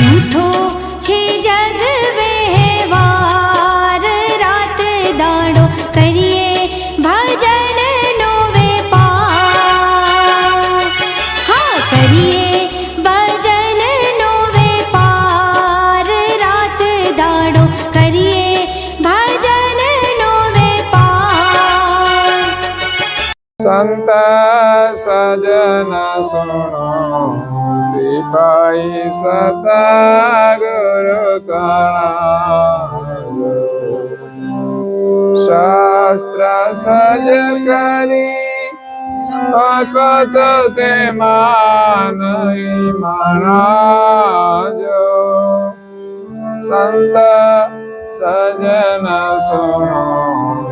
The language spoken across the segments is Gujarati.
જૂઠો છે જગ વ્યવહાર, રાત દાડો કરીએ ભજનનો વેપાર. હા, કરીએ ભજનનો વેપાર, રાત દાડો કરીએ ભજનનો વેપાર. સંત સજન સુનો સિપાઈ સતા ગુરુ કણા, શાસ્ત્ર સજ કરી ભગત તે માનઈ મહારાજો. સંત સજન સુનો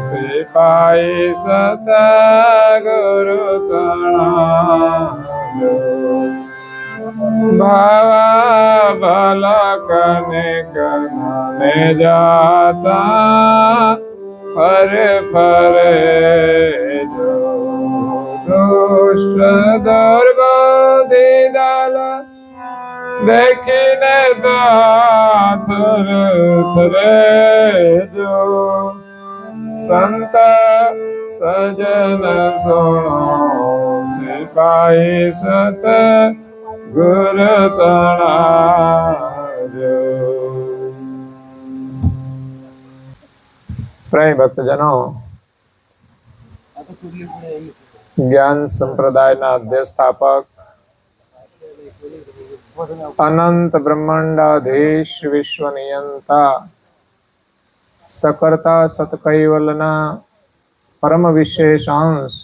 સિપાઈ સતા ગુરુ કણા, ભાવા ભલકને કને જાતા ફરે ફરે જો. દુષ્ટ દુર્બોધિ દલ દેખીને થરે જો. સંત સજન સુનો સિપાઈ સત ગુરુ તણાજો. પ્રેમી ભક્તજનો, જ્ઞાન સંપ્રદાયના અધ્યસ્થાપક અનંત બ્રહ્માંડાધીશ વિશ્વ નિયંતા સકર્તા સતકૈવલના પરમ વિશેષ અંશ,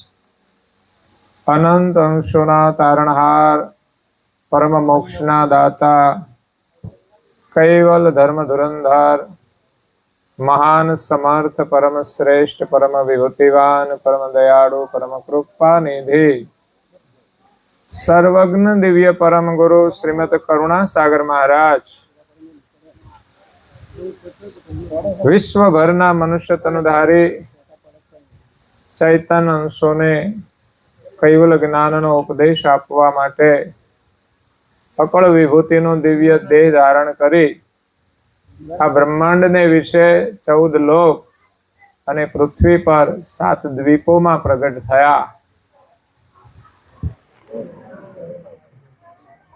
અનંત અંશોના તારણહાર, પરમ મોક્ષના દાતા, કૈવલ ધર્મ ધુરંધર, મહાન સમર્થ, પરમ શ્રેષ્ઠ, પરમ વિભૂતિવાન, પરમ દયાળુ, પરમ કૃપા નિધિ, સર્વજ્ઞ દિવ્ય પરમ ગુરુ શ્રીમદ કરુણા સાગર મહારાજ વિશ્વભરના મનુષ્ય તનુધારી ચૈતન્ય અંશોને કૈવલ જ્ઞાનનો ઉપદેશ આપવા માટે અકળ વિભૂતિનું દિવ્ય દેહ ધારણ કરી આ બ્રહ્માંડને વિશે 14 લોક અને પૃથ્વી પર 7 દ્વીપોમાં પ્રગટ થયા.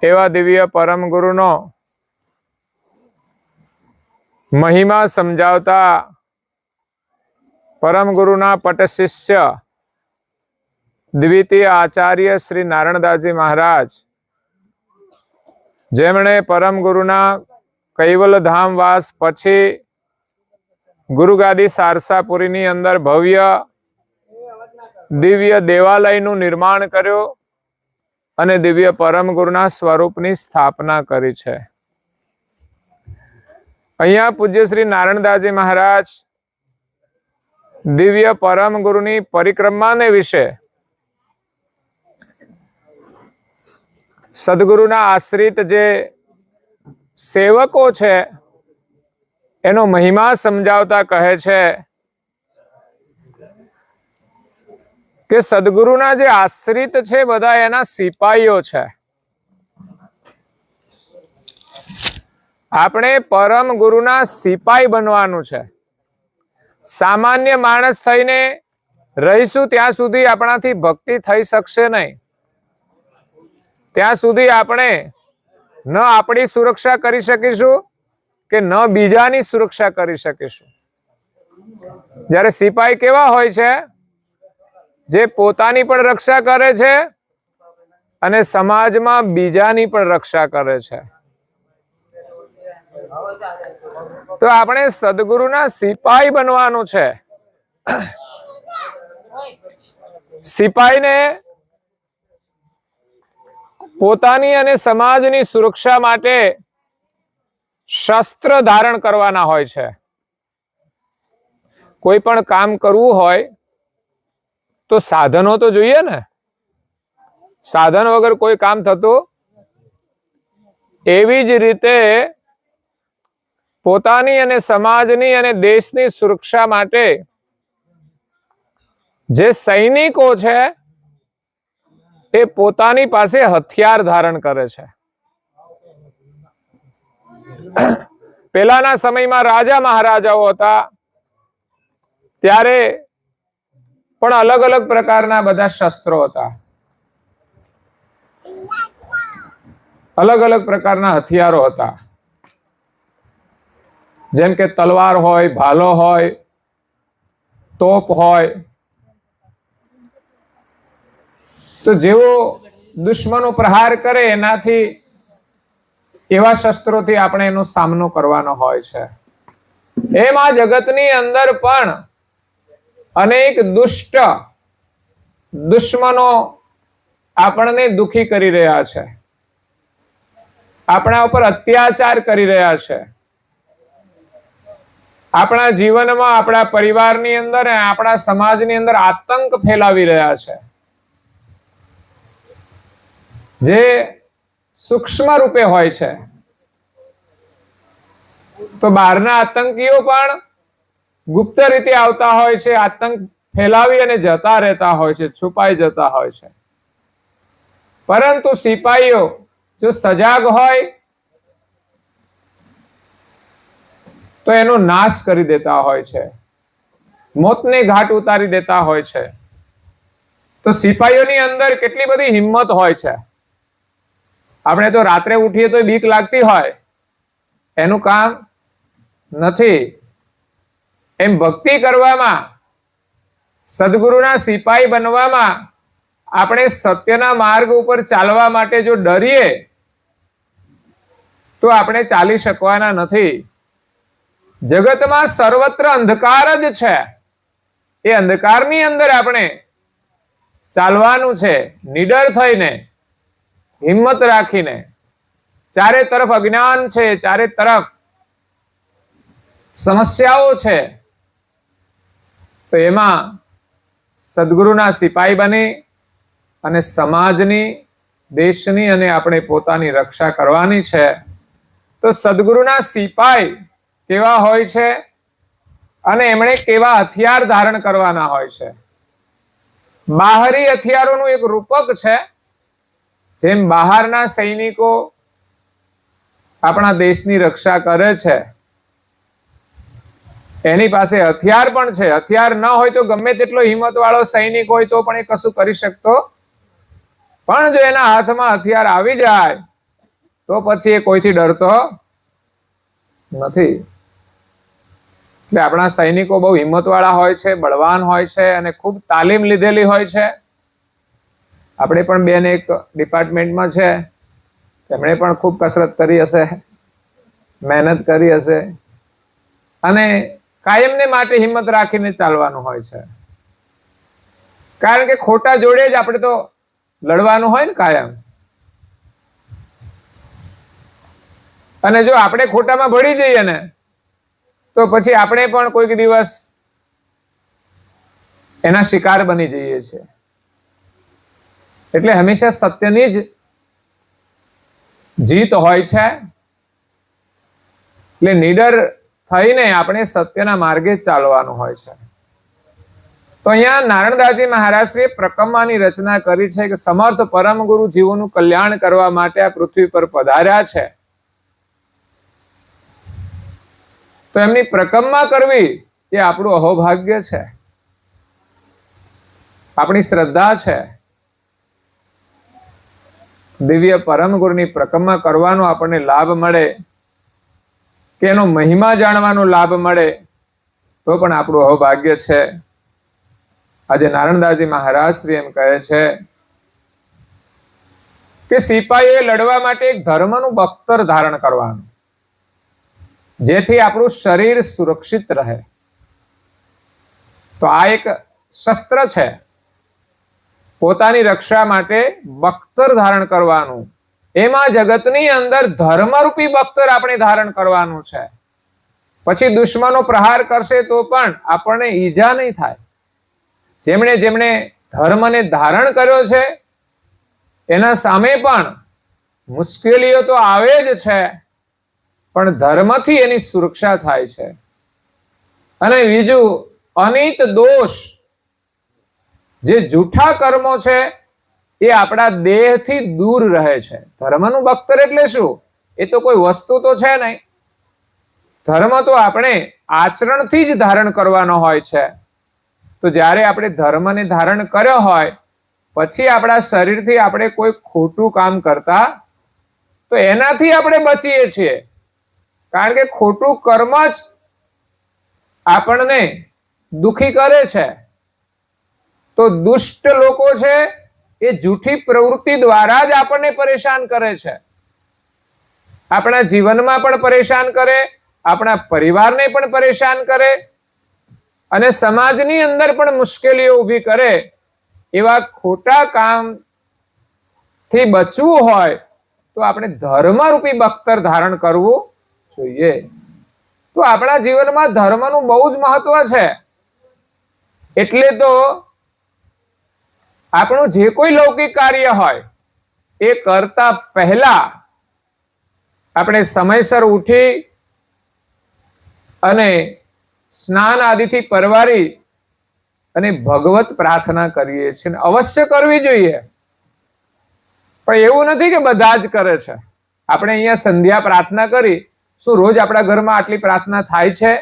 એવા દિવ્ય પરમ ગુરુનો મહિમા સમજાવતા પરમ ગુરુના પટ શિષ્ય દ્વિતીય આચાર્ય શ્રી નારણદાસજી મહારાજ, જેમણે પરમ ગુરુના કૈવલ ધામ વાસ પછી ગુરુગાદી સારસાપુરીની અંદર ભવ્ય દિવ્ય દેવાલયનું નિર્માણ કર્યું અને દિવ્ય પરમ ગુરુના સ્વરૂપની સ્થાપના કરી છે. અહીંયા પૂજ્ય શ્રી નારણદાસજી મહારાજ દિવ્ય પરમ ગુરુની પરિક્રમાને વિશે, સદગુરુના આશ્રિત જે સેવકો છે એનો મહિમા સમજાવતા કહે છે કે સદગુરુના જે આશ્રિત છે બધા એના સિપાહીઓ છે. આપણે પરમ ગુરુના સિપાહી બનવાનું છે. સામાન્ય માણસ થઈને રહીશું ત્યાં સુધી આપણાથી ભક્તિ થઈ શકશે નહીં. ત્યાં સુધી આપણે ન આપણી સુરક્ષા કરી શકીશું કે ન બીજાની સુરક્ષા કરી શકીશું. જ્યારે સિપાહી કેવા હોય છે? જે પોતાની પણ રક્ષા કરે છે અને સમાજમાં બીજાની પણ રક્ષા કરે છે. તો આપણે સદગુરુના સિપાહી બનવાનું છે. સિપાહીને પોતાની અને સમાજની સુરક્ષા માટે શસ્ત્ર ધારણ કરવાના હોય છે. કોઈ પણ કામ કરવું હોય તો સાધનો તો જોઈએ ને. સાધન વગર કોઈ કામ થતું. એવી જ રીતે પોતાની અને સમાજની અને દેશની સુરક્ષા માટે જે સૈનિકો છે એ પોતાની પાસે હથિયાર ધારણ કરે છે. પહેલાના સમયમાં રાજા મહારાજાઓ હતા ત્યારે પણ અલગ અલગ પ્રકારના બધા શસ્ત્રો હતા, અલગ અલગ પ્રકારના હથિયારો હતા, જેમ કે તલવાર હોય, ભાલો હોય, તોપ હોય. તો જેવો દુશ્મનો પ્રહાર કરે એનાથી એવા શસ્ત્રોથી આપણે એનો સામનો કરવાનો હોય છે. એમ આ જગતની અંદર પણ અનેક દુષ્ટ દુશ્મનો આપણને દુખી કરી રહ્યા છે, આપણા ઉપર અત્યાચાર કરી રહ્યા છે, આપણા જીવનમાં, આપણા પરિવારની અંદર, આપણા સમાજની અંદર આતંક ફેલાવી રહ્યા છે, જે સૂક્ષ્મ રૂપે હોય છે. તો બહારના આતંકીઓ પણ ગુપ્ત રીતે આવતા હોય છે, આતંક ફેલાવી અને જતા રહેતા હોય છે, છુપાઈ જતા હોય છે. પરંતુ સિપાહીઓ જો સજાગ હોય તો એનો નાશ કરી દેતા હોય છે, મોતને ઘાટ ઉતારી દેતા હોય છે. તો સિપાહીઓની અંદર કેટલી બધી હિંમત હોય છે. આપણે તો રાત્રે ઉઠીએ તો બીક લાગતી હોય, એનું કામ નથી. એમ ભક્તિ કરવામાં, સદગુરુના સિપાહી બનવામાં, આપણે સત્યના માર્ગ ઉપર ચાલવા માટે જો ડરીએ તો આપણે ચાલી શકવાના નથી. જગતમાં સર્વત્ર અંધકાર જ છે. એ અંધકારની અંદર આપણે ચાલવાનું છે, નિડર થઈને, હિંમત રાખીને. ચારે તરફ અજ્ઞાન છે, ચારે તરફ સમસ્યાઓ છે. તો એમાં સદગુરુના સિપાહી બની અને સમાજની, દેશની અને આપણે પોતાની રક્ષા કરવાની છે. તો સદગુરુના સિપાહી કેવા હોય છે અને એમણે કેવા હથિયાર ધારણ કરવાના હોય છે? બાહરી હથિયારોનું એક રૂપક છે. જેમ બહારના સૈનિકો આપણા દેશની રક્ષા કરે છે, એની પાસે હથિયાર પણ છે. હથિયાર ન હોય તો ગમે તેટલો હિંમત વાળો સૈનિક હોય તો પણ એ કશું કરી શકતો, પણ જો એના હાથમાં હથિયાર આવી જાય તો પછી એ કોઈથી ડરતો નથી. એટલે આપણા સૈનિકો બહુ હિંમત વાળા હોય છે, બળવાન હોય છે અને ખૂબ તાલીમ લીધેલી હોય છે. આપણે પણ બેન એક ડિપાર્ટમેન્ટમાં છે, તેમણે પણ ખૂબ કસરત કરી હશે, મહેનત કરી હશે અને કાયમને માટે હિંમત રાખીને ચાલવાનું હોય છે. કારણ કે ખોટા જોડે જ આપણે તો લડવાનું હોય ને કાયમ. અને જો આપણે ખોટામાં ભળી જઈએ ને તો પછી આપણે પણ કોઈક દિવસ એના શિકાર બની જઈએ છીએ. એટલે હંમેશા સત્યની જ જીત હોય છે. એટલે નીડર થઈને આપણે સત્યના માર્ગે ચાલવાનું હોય છે. તો અહીંયા નારણદાસજી મહારાજશ્રીએ પ્રકમ્માની રચના કરી છે કે સમર્થ પરમ ગુરુ જીવોનું કલ્યાણ કરવા માટે આ પૃથ્વી પર પધાર્યા છે. તો એમની પ્રકમ્મા કરવી એ આપણું અહોભાગ્ય છે, આપણી શ્રદ્ધા છે. દિવ્ય પરમ ગુરુની પ્રકમ્મા કરવાનો આપણને લાભ મળે કે એનો મહિમા જાણવાનો લાભ મળે તો પણ આપણું અહોભાગ્ય છે. આજે નારણદાસજી મહારાજ શ્રી એમ કહે છે કે સિપાહીએ લડવા માટે એક ધર્મનું બખ્તર ધારણ કરવાનું, જેથી આપણું શરીર સુરક્ષિત રહે. તો આ એક શસ્ત્ર છે. પોતાની રક્ષા માટે બખ્તર ધારણ કરવાનું. એમાં જગતની અંદર ધર્મરૂપી બખ્તર આપણે ધારણ કરવાનું છે. પછી દુશ્મનો પ્રહાર કરશે તો પણ આપણને ઈજા નહીં થાય. જેમણે જેમણે ધર્મને ધારણ કર્યો છે એના સામે પણ મુશ્કેલીઓ તો આવે જ છે, પણ ધર્મથી એની સુરક્ષા થાય છે. અને બીજું, અનિત દોષ, જે જૂઠા કર્મો છે એ આપણા દેહથી દૂર રહે છે. ધર્મનું બખ્તર એટલે શું? એ તો કોઈ વસ્તુ તો છે નહીં, ધર્મ તો આપણે આચરણથી જ ધારણ કરવાનો હોય છે. તો જ્યારે આપણે ધર્મને ધારણ કર્યો હોય પછી આપણા શરીરથી આપણે કોઈ ખોટું કામ કરતા તો એનાથી આપણે બચીએ છીએ. કારણ કે ખોટું કર્મ જ આપણને દુખી કરે છે. તો દુષ્ટ લોકો છે એ જૂઠી પ્રવૃત્તિ દ્વારા જ આપણને પરેશાન કરે છે. આપણા જીવનમાં પણ પરેશાન કરે, આપણા પરિવારને પણ પરેશાન કરે અને સમાજની અંદર પણ મુશ્કેલીઓ ઊભી કરે. એવા ખોટા કામથી બચવું હોય તો આપણે ધર્મરૂપી બખ્તર ધારણ કરવું જોઈએ. તો આપણા જીવનમાં ધર્મનું બહુ જ મહત્વ છે. એટલે તો આપણું જે કોઈ લૌકિક કાર્ય હોય એ કરતા પહેલા આપણે સમયસર ઉઠી અને સ્નાન આદિથી પરવારી અને ભગવત પ્રાર્થના કરીએ છીએ. અવશ્ય કરવી જોઈએ. પણ એવું નથી કે બધા જ કરે છે. આપણે અહીંયા સંધ્યા પ્રાર્થના કરી, શું રોજ આપણા ઘરમાં આટલી પ્રાર્થના થાય છે?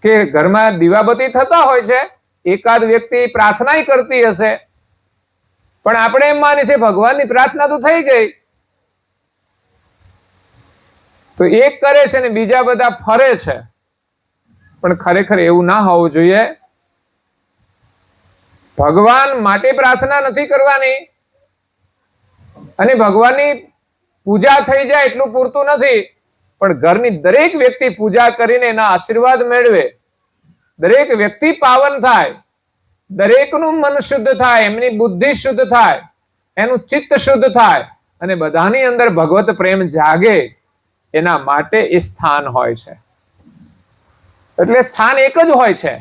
કે ઘરમાં દીવાબત્તી થતા હોય છે, એકાદ વ્યક્તિ પ્રાર્થના કરતી હશે, પણ આપણે એમ માની છે ભગવાનની પ્રાર્થના તો થઈ ગઈ. તો એક કરે છે ને બીજા બધા ફરે છે. પણ ખરેખર એવું ના હોવું જોઈએ. ભગવાન માટે પ્રાર્થના નથી કરવાની અને ભગવાનની પૂજા થઈ જાય એટલું પૂરતું નથી, પણ ઘરની દરેક વ્યક્તિ પૂજા કરીને એના આશીર્વાદ મેળવે, દરેક વ્યક્તિ પાવન થાય, દરેકનું મન શુદ્ધ થાય, એમની બુદ્ધિ શુદ્ધ થાય, એનું ચિત્ત શુદ્ધ થાય અને બધાની અંદર ભગવત પ્રેમ જાગે, એના માટે એ સ્થાન હોય છે. એટલે સ્થાન એક જ હોય છે,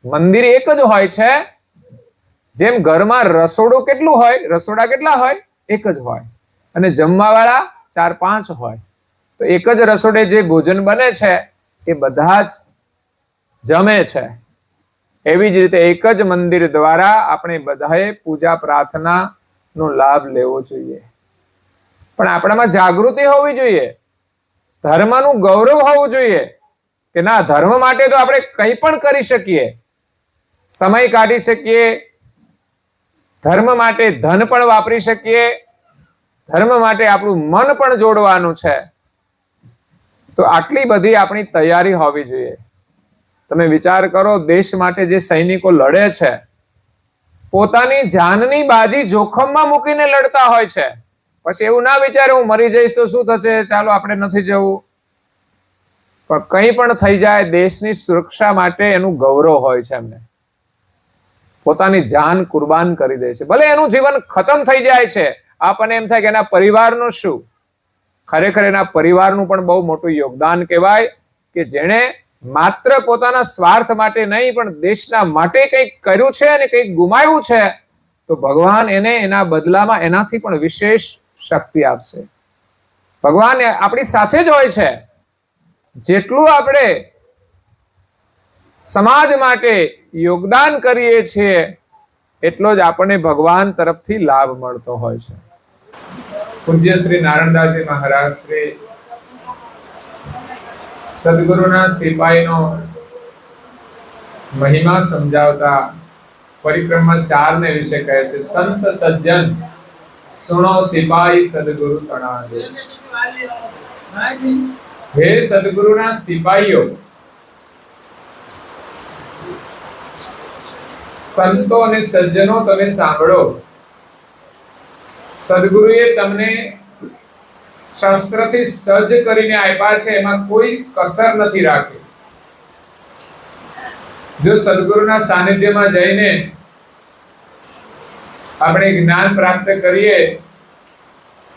મંદિર એક જ હોય છે. જેમ ઘરમાં રસોડું કેટલું હોય, રસોડા કેટલા હોય? એક જ હોય. અને જમવા વાળા 4-5 હોય. તો એક જ રસોડે જે ભોજન બને છે એ બધા જ જમે છે. એવી જ રીતે એક જ મંદિર દ્વારા આપણે બધાએ પૂજા પ્રાર્થના નો લાભ લેવો જોઈએ. પણ આપણામાં જાગૃતિ હોવી જોઈએ, ધર્મનું ગૌરવ હોવું જોઈએ કે ના, ધર્મ માટે તો આપણે કંઈ પણ કરી શકીએ, સમય કાઢી શકીએ, ધર્મ માટે ધન પણ વાપરી શકીએ, ધર્મ માટે આપણું મન પણ જોડવાનું છે. તો આટલી બધી આપણી તૈયારી હોવી જોઈએ. તમે વિચાર કરો, દેશ માટે જે સૈનિકો લડે છે, પોતાની જાનની બાજી જોખમમાં મૂકીને લડતા હોય છે. પછી એવું ના વિચારે હું મરી જઈશ તો શું થશે, ચાલો આપણે નથી જવું. પણ કંઈ પણ થઈ જાય, દેશની સુરક્ષા માટે એનું ગૌરવ હોય છે. એમને પોતાની જાન કુરબાન કરી દે છે. ભલે એનું જીવન ખતમ થઈ જાય છે, આપણને એમ થાય કે એના પરિવારનું શું? ખરેખર એના પરિવારનું પણ બહુ મોટું યોગદાન કહેવાય કે જેણે માત્ર પોતાના સ્વાર્થ માટે નહીં પણ દેશના માટે કંઈક કર્યું છે અને કંઈક ગુમાવ્યું છે. તો ભગવાન એને એના બદલામાં એનાથી પણ વિશેષ શક્તિ આપશે. ભગવાન આપણી સાથે જ હોય છે. જેટલું આપણે સમાજ માટે યોગદાન કરીએ છીએ એટલો જ આપણને ભગવાન તરફથી લાભ મળતો હોય છે. પૂજ્ય શ્રી નારાયણદાસજી મહારાજ શ્રી સદગુરુના સિપાહીનો મહિમા સમજાવતા પરિક્રમા 4 ને વિશે કહે છે, સંત સજ્જન સુનો સિપાહી સદગુરુ તણાજે. હે સદગુરુના સિપાહીઓ, સંતો અને સજ્જનો, તમે સાંભળો. સદગુરુએ તમને શસ્ત્રથી સજ્જ કરીને આપ્યા છે, એમાં કોઈ કસર નથી રાખી. જો સદગુરુના સાનિધ્યમાં જઈને આપણે જ્ઞાન પ્રાપ્ત કરીએ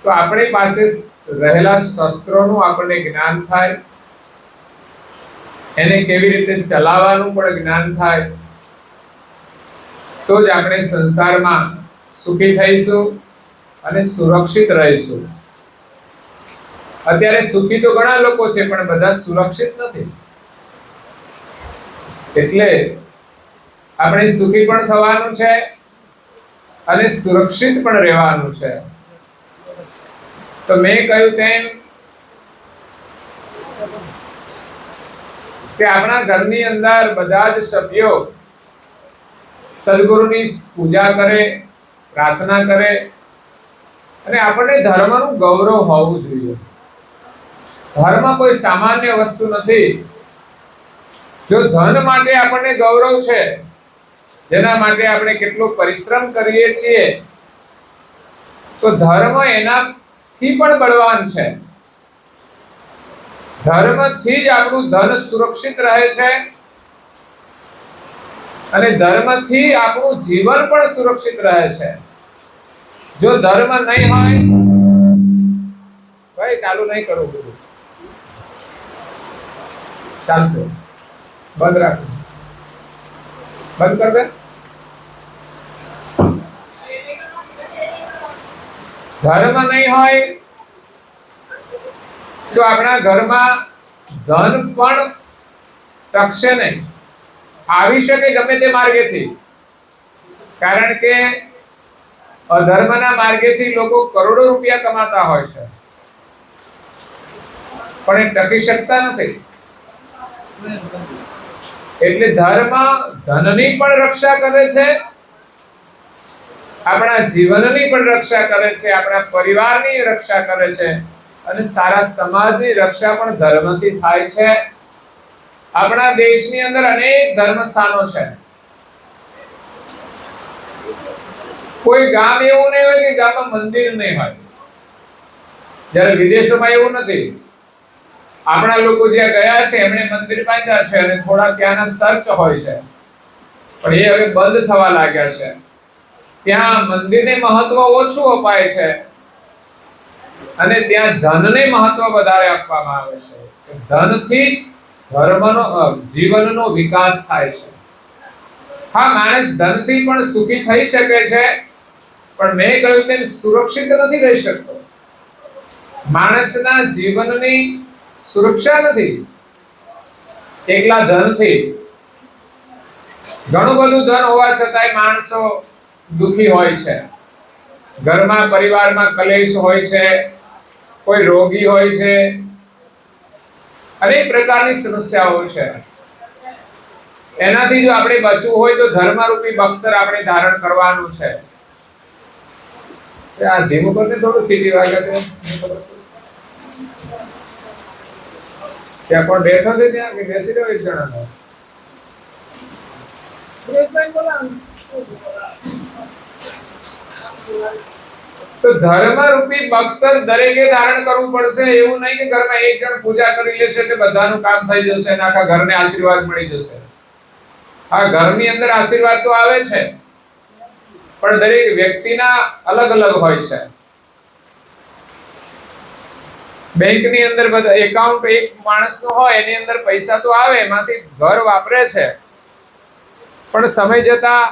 તો આપણી પાસે રહેલા શસ્ત્રોનું આપણને જ્ઞાન થાય, એને કેવી રીતે ચલાવવાનું પણ જ્ઞાન થાય. તો જ આપણે સંસારમાં સુખી થઈશું અને સુરક્ષિત રહીશું. અત્યારે સુખી તો ઘણા લોકો છે પણ બધા સુરક્ષિત નથી. એટલે આપણે સુખી પણ થવાનું છે અને સુરક્ષિત પણ રહેવાનું છે. તો મેં કહ્યું તેમ કે આપણા ઘરની અંદર બધા જ સભ્યો સદગુરુની પૂજા કરે, પ્રાર્થના કરે, અને આપણને ધર્મનું ગૌરવ હોવું જોઈએ. ધર્મ કોઈ સામાન્ય વસ્તુ નથી. જો ધન માટે આપણને ગૌરવ છે, જેના માટે આપણે કેટલો પરિશ્રમ કરીએ છીએ, તો ધર્મ એનાથી પણ બળવાન છે. ધર્મથી જ આપણું ધન સુરક્ષિત રહે છે, અને ધર્મથી આપણું જીવન પણ સુરક્ષિત રહે છે. જો ધર્મ નહીં હોય, ભાઈ ચાલુ નહીં કરું, બધું ચાલશે, બંધ રાખો, બંધ કર દે. ધર્મ નહીં હોય તો આપણા ઘરમાં ધન પણ ટકશે નહીં. આવી શકે ગમે તે માર્ગેથી, કારણ કે અધર્મના માર્ગેથી લોકો કરોડો રૂપિયા કમાતા હોય છે, પણ એ ટકી શકતા નથી. એટલે ધર્મ ધનની પણ રક્ષા કરે છે, આપણા જીવનની પણ રક્ષા કરે છે, આપણા પરિવારની રક્ષા કરે છે, અને સારા સમાજની રક્ષા પણ ધર્મથી થાય છે. આપણા દેશની અંદર અનેક ધર્મ સ્થાનો છે. કોઈ ગામ એવું નહીં હોય કે ગામમાં મંદિર નહીં હોય. જ્યારે વિદેશોમાં એવું નથી. આપણા લોકો જ્યાં ગયા છે એમણે મંદિર બાંધ્યા છે, અને થોડા ત્યાંના સર્ચ હોય છે, પણ એ હવે બંધ થવા લાગ્યા છે. ત્યાં મંદિરને મહત્વ ઓછું અપાય છે, અને ત્યાં ધનને મહત્વ વધારે આપવામાં આવે છે. ધનથી જ ધર્મનો જીવનનો વિકાસ થાય છે. હા, માણસ ધનથી પણ સુખી થઈ શકે છે, પણ મેં કહ્યું તેમ સુરક્ષિત નથી રહી શકતો. માણસના જીવનની સુરક્ષા નથી એકલા ધનથી. ઘણું બધું ધન હોવા છતાંય માણસો દુખી હોય છે. ઘરમાં પરિવારમાં કલેશ હોય છે, કોઈ રોગી હોય છે, અનેક પ્રકારની સમસ્યાઓ છે. એનાથી જો આપણે બચવું હોય તો ધર્મરૂપી બખ્તર આપણે ધારણ કરવાનું છે. આ ધીમું કરને, થોડું સીધી વાગે છે. ત્યાં કોણ બેઠો છે? ત્યાં કે બેસી રહ્યો? એક જણા તો ધર્મરૂપી બખ્તર દરેકે ધારણ કરવું પડશે. એવું નહીં કે ઘરમાં એક જણ પૂજા કરી લેશે એટલે બધાનું કામ થઈ જશે અને આખા ઘરને આશીર્વાદ મળી જશે. આ ઘરની અંદર આશીર્વાદ તો આવે છે, પણ દરેક વ્યક્તિના અલગ અલગ હોય છે. બેંકની અંદર બધા એકાઉન્ટ એક માણસનું હોય, એની અંદર પૈસા તો આવે, એમાંથી ઘર વાપરે છે, પણ સમય જતા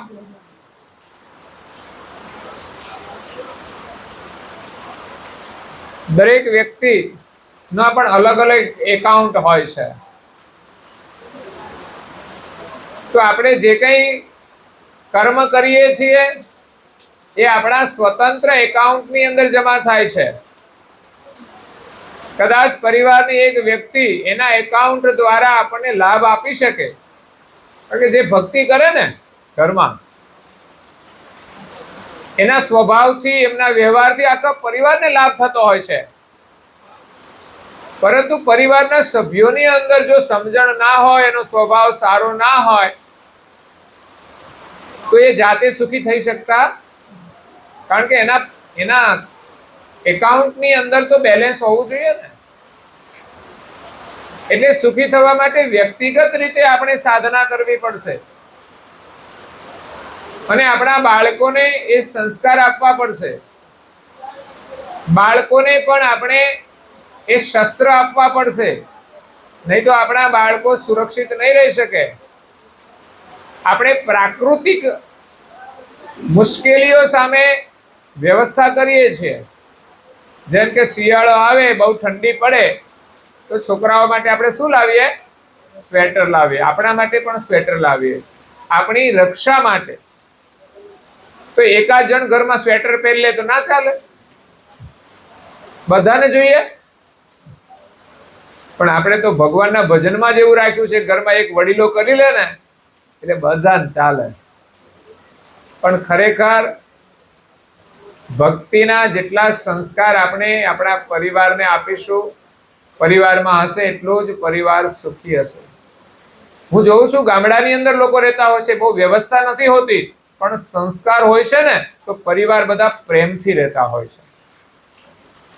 દરેક વ્યક્તિ ના પણ અલગ અલગ એકાઉન્ટ હોય છે. તો આપણે જે કંઈ કર્મ કરીએ છીએ એ આપણા સ્વતંત્ર એકાઉન્ટની અંદર જમા થાય છે. કદાચ પરિવારની એક વ્યક્તિ એના એકાઉન્ટ દ્વારા આપણને લાભ આપી શકે, કારણ કે જે ભક્તિ કરે ને ઘરમાં, એના સ્વભાવથી, એમના વ્યવહારથી આખા પરિવારને લાભ થતો હોય છે. પરંતુ પરિવારના સભ્યોની અંદર જો સમજણ ના હોય, એનો સ્વભાવ સારો ના હોય, તો એ જાતે સુખી થઈ શકતા, કારણ કે એના એકાઉન્ટની અંદર તો બેલેન્સ હોવું જોઈએ ને. એટલે સુખી થવા માટે વ્યક્તિગત રીતે આપણે સાધના કરવી પડશે, અને આપણા બાળકોને એ સંસ્કાર આપવા પડશે. બાળકોને પણ આપણે એ શસ્ત્ર આપવા પડશે, નહીં તો આપણા બાળકો સુરક્ષિત નહીં રહી શકે. આપણે પ્રાકૃતિક મુશ્કેલીઓ સામે વ્યવસ્થા કરીએ છીએ. જેમ કે શિયાળો આવે, બહુ ઠંડી પડે, તો છોકરાઓ માટે આપણે શું લાવીએ? સ્વેટર લાવીએ. આપણા માટે પણ સ્વેટર લાવીએ, આપણી રક્ષા માટે. તો એકાદ જણ ઘરમાં સ્વેટર પહેરી લે તો ના ચાલે, બધાને જોઈએ. પણ આપણે તો ભગવાનના ભજનમાં જેવું રાખ્યું છે, ઘરમાં એક વડીલો કરી લે ને એટલે બધાને ચાલે. પણ ખરેખર ભક્તિના જેટલા સંસ્કાર આપણે આપણા પરિવારને આપીશું, પરિવારમાં હશે એટલો જ પરિવાર સુખી હશે. હું જોઉં છું ગામડાની અંદર લોકો રહેતા હોય છે, બહુ વ્યવસ્થા નથી હોતી, પણ સંસ્કાર હોય છે ને તો પરિવાર બધા પ્રેમથી રહેતા હોય છે.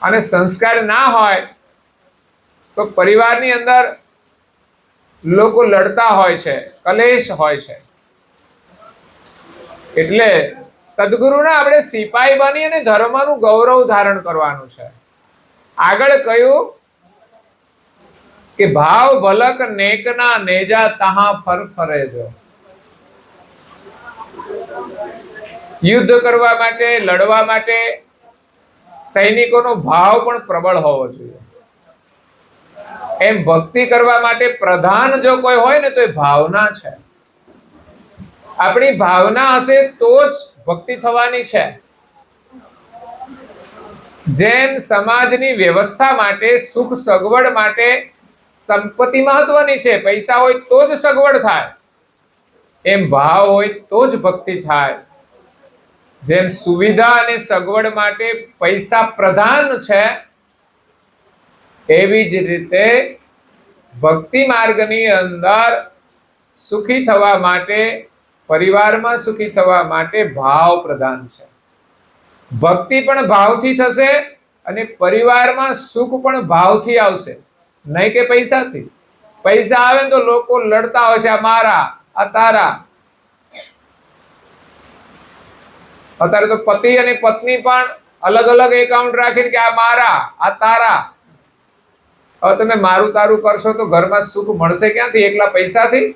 અને સંસ્કાર ના હોય તો પરિવારની અંદર લોકો લડતા હોય છે, કલેશ હોય છે. એટલે સદગુરુના આપણે સિપાહી બની અને ધર્મનું ગૌરવ ધારણ કરવાનું છે. આગળ કહ્યું કે ભાવ ભલક નેકના નેજા તહા ફર ફરે જો. યુદ્ધ કરવા માટે, લડવા માટે સૈનિકોનો ભાવ પણ પ્રબળ હોવો જોઈએ. એમ ભક્તિ કરવા માટે પ્રધાન જો કોઈ હોય ને તો એ ભાવના છે. આપણી ભાવના હશે તો જ ભક્તિ થવાની છે. જેમ સમાજની વ્યવસ્થા માટે, સુખ સગવડ માટે સંપત્તિ મહત્વની છે, પૈસા હોય તો જ સગવડ થાય, એમ ભાવ હોય તો જ ભક્તિ થાય. જેમ સુવિધા અને સગવડ માટે પૈસા પ્રધાન છે, એવી જ રીતે ભક્તિ માર્ગની અંદર સુખી થવા માટે, પરિવારમાં સુખી થવા માટે ભાવ પ્રધાન છે. ભક્તિ પણ ભાવથી થશે અને પરિવારમાં સુખ પણ ભાવથી આવશે, નહીં કે પૈસાથી. પૈસા આવે તો લોકો લડતા હોય છે, આ મારા, આ તારા. અત્યારે તો પતિ અને પત્ની પણ અલગ અલગ એકાઉન્ટ રાખીને કે આ મારા, આ તારા. હવે તમે મારું તારું કરશો તો ઘરમાં સુખ મળશે ક્યાંથી? એકલા પૈસાથી?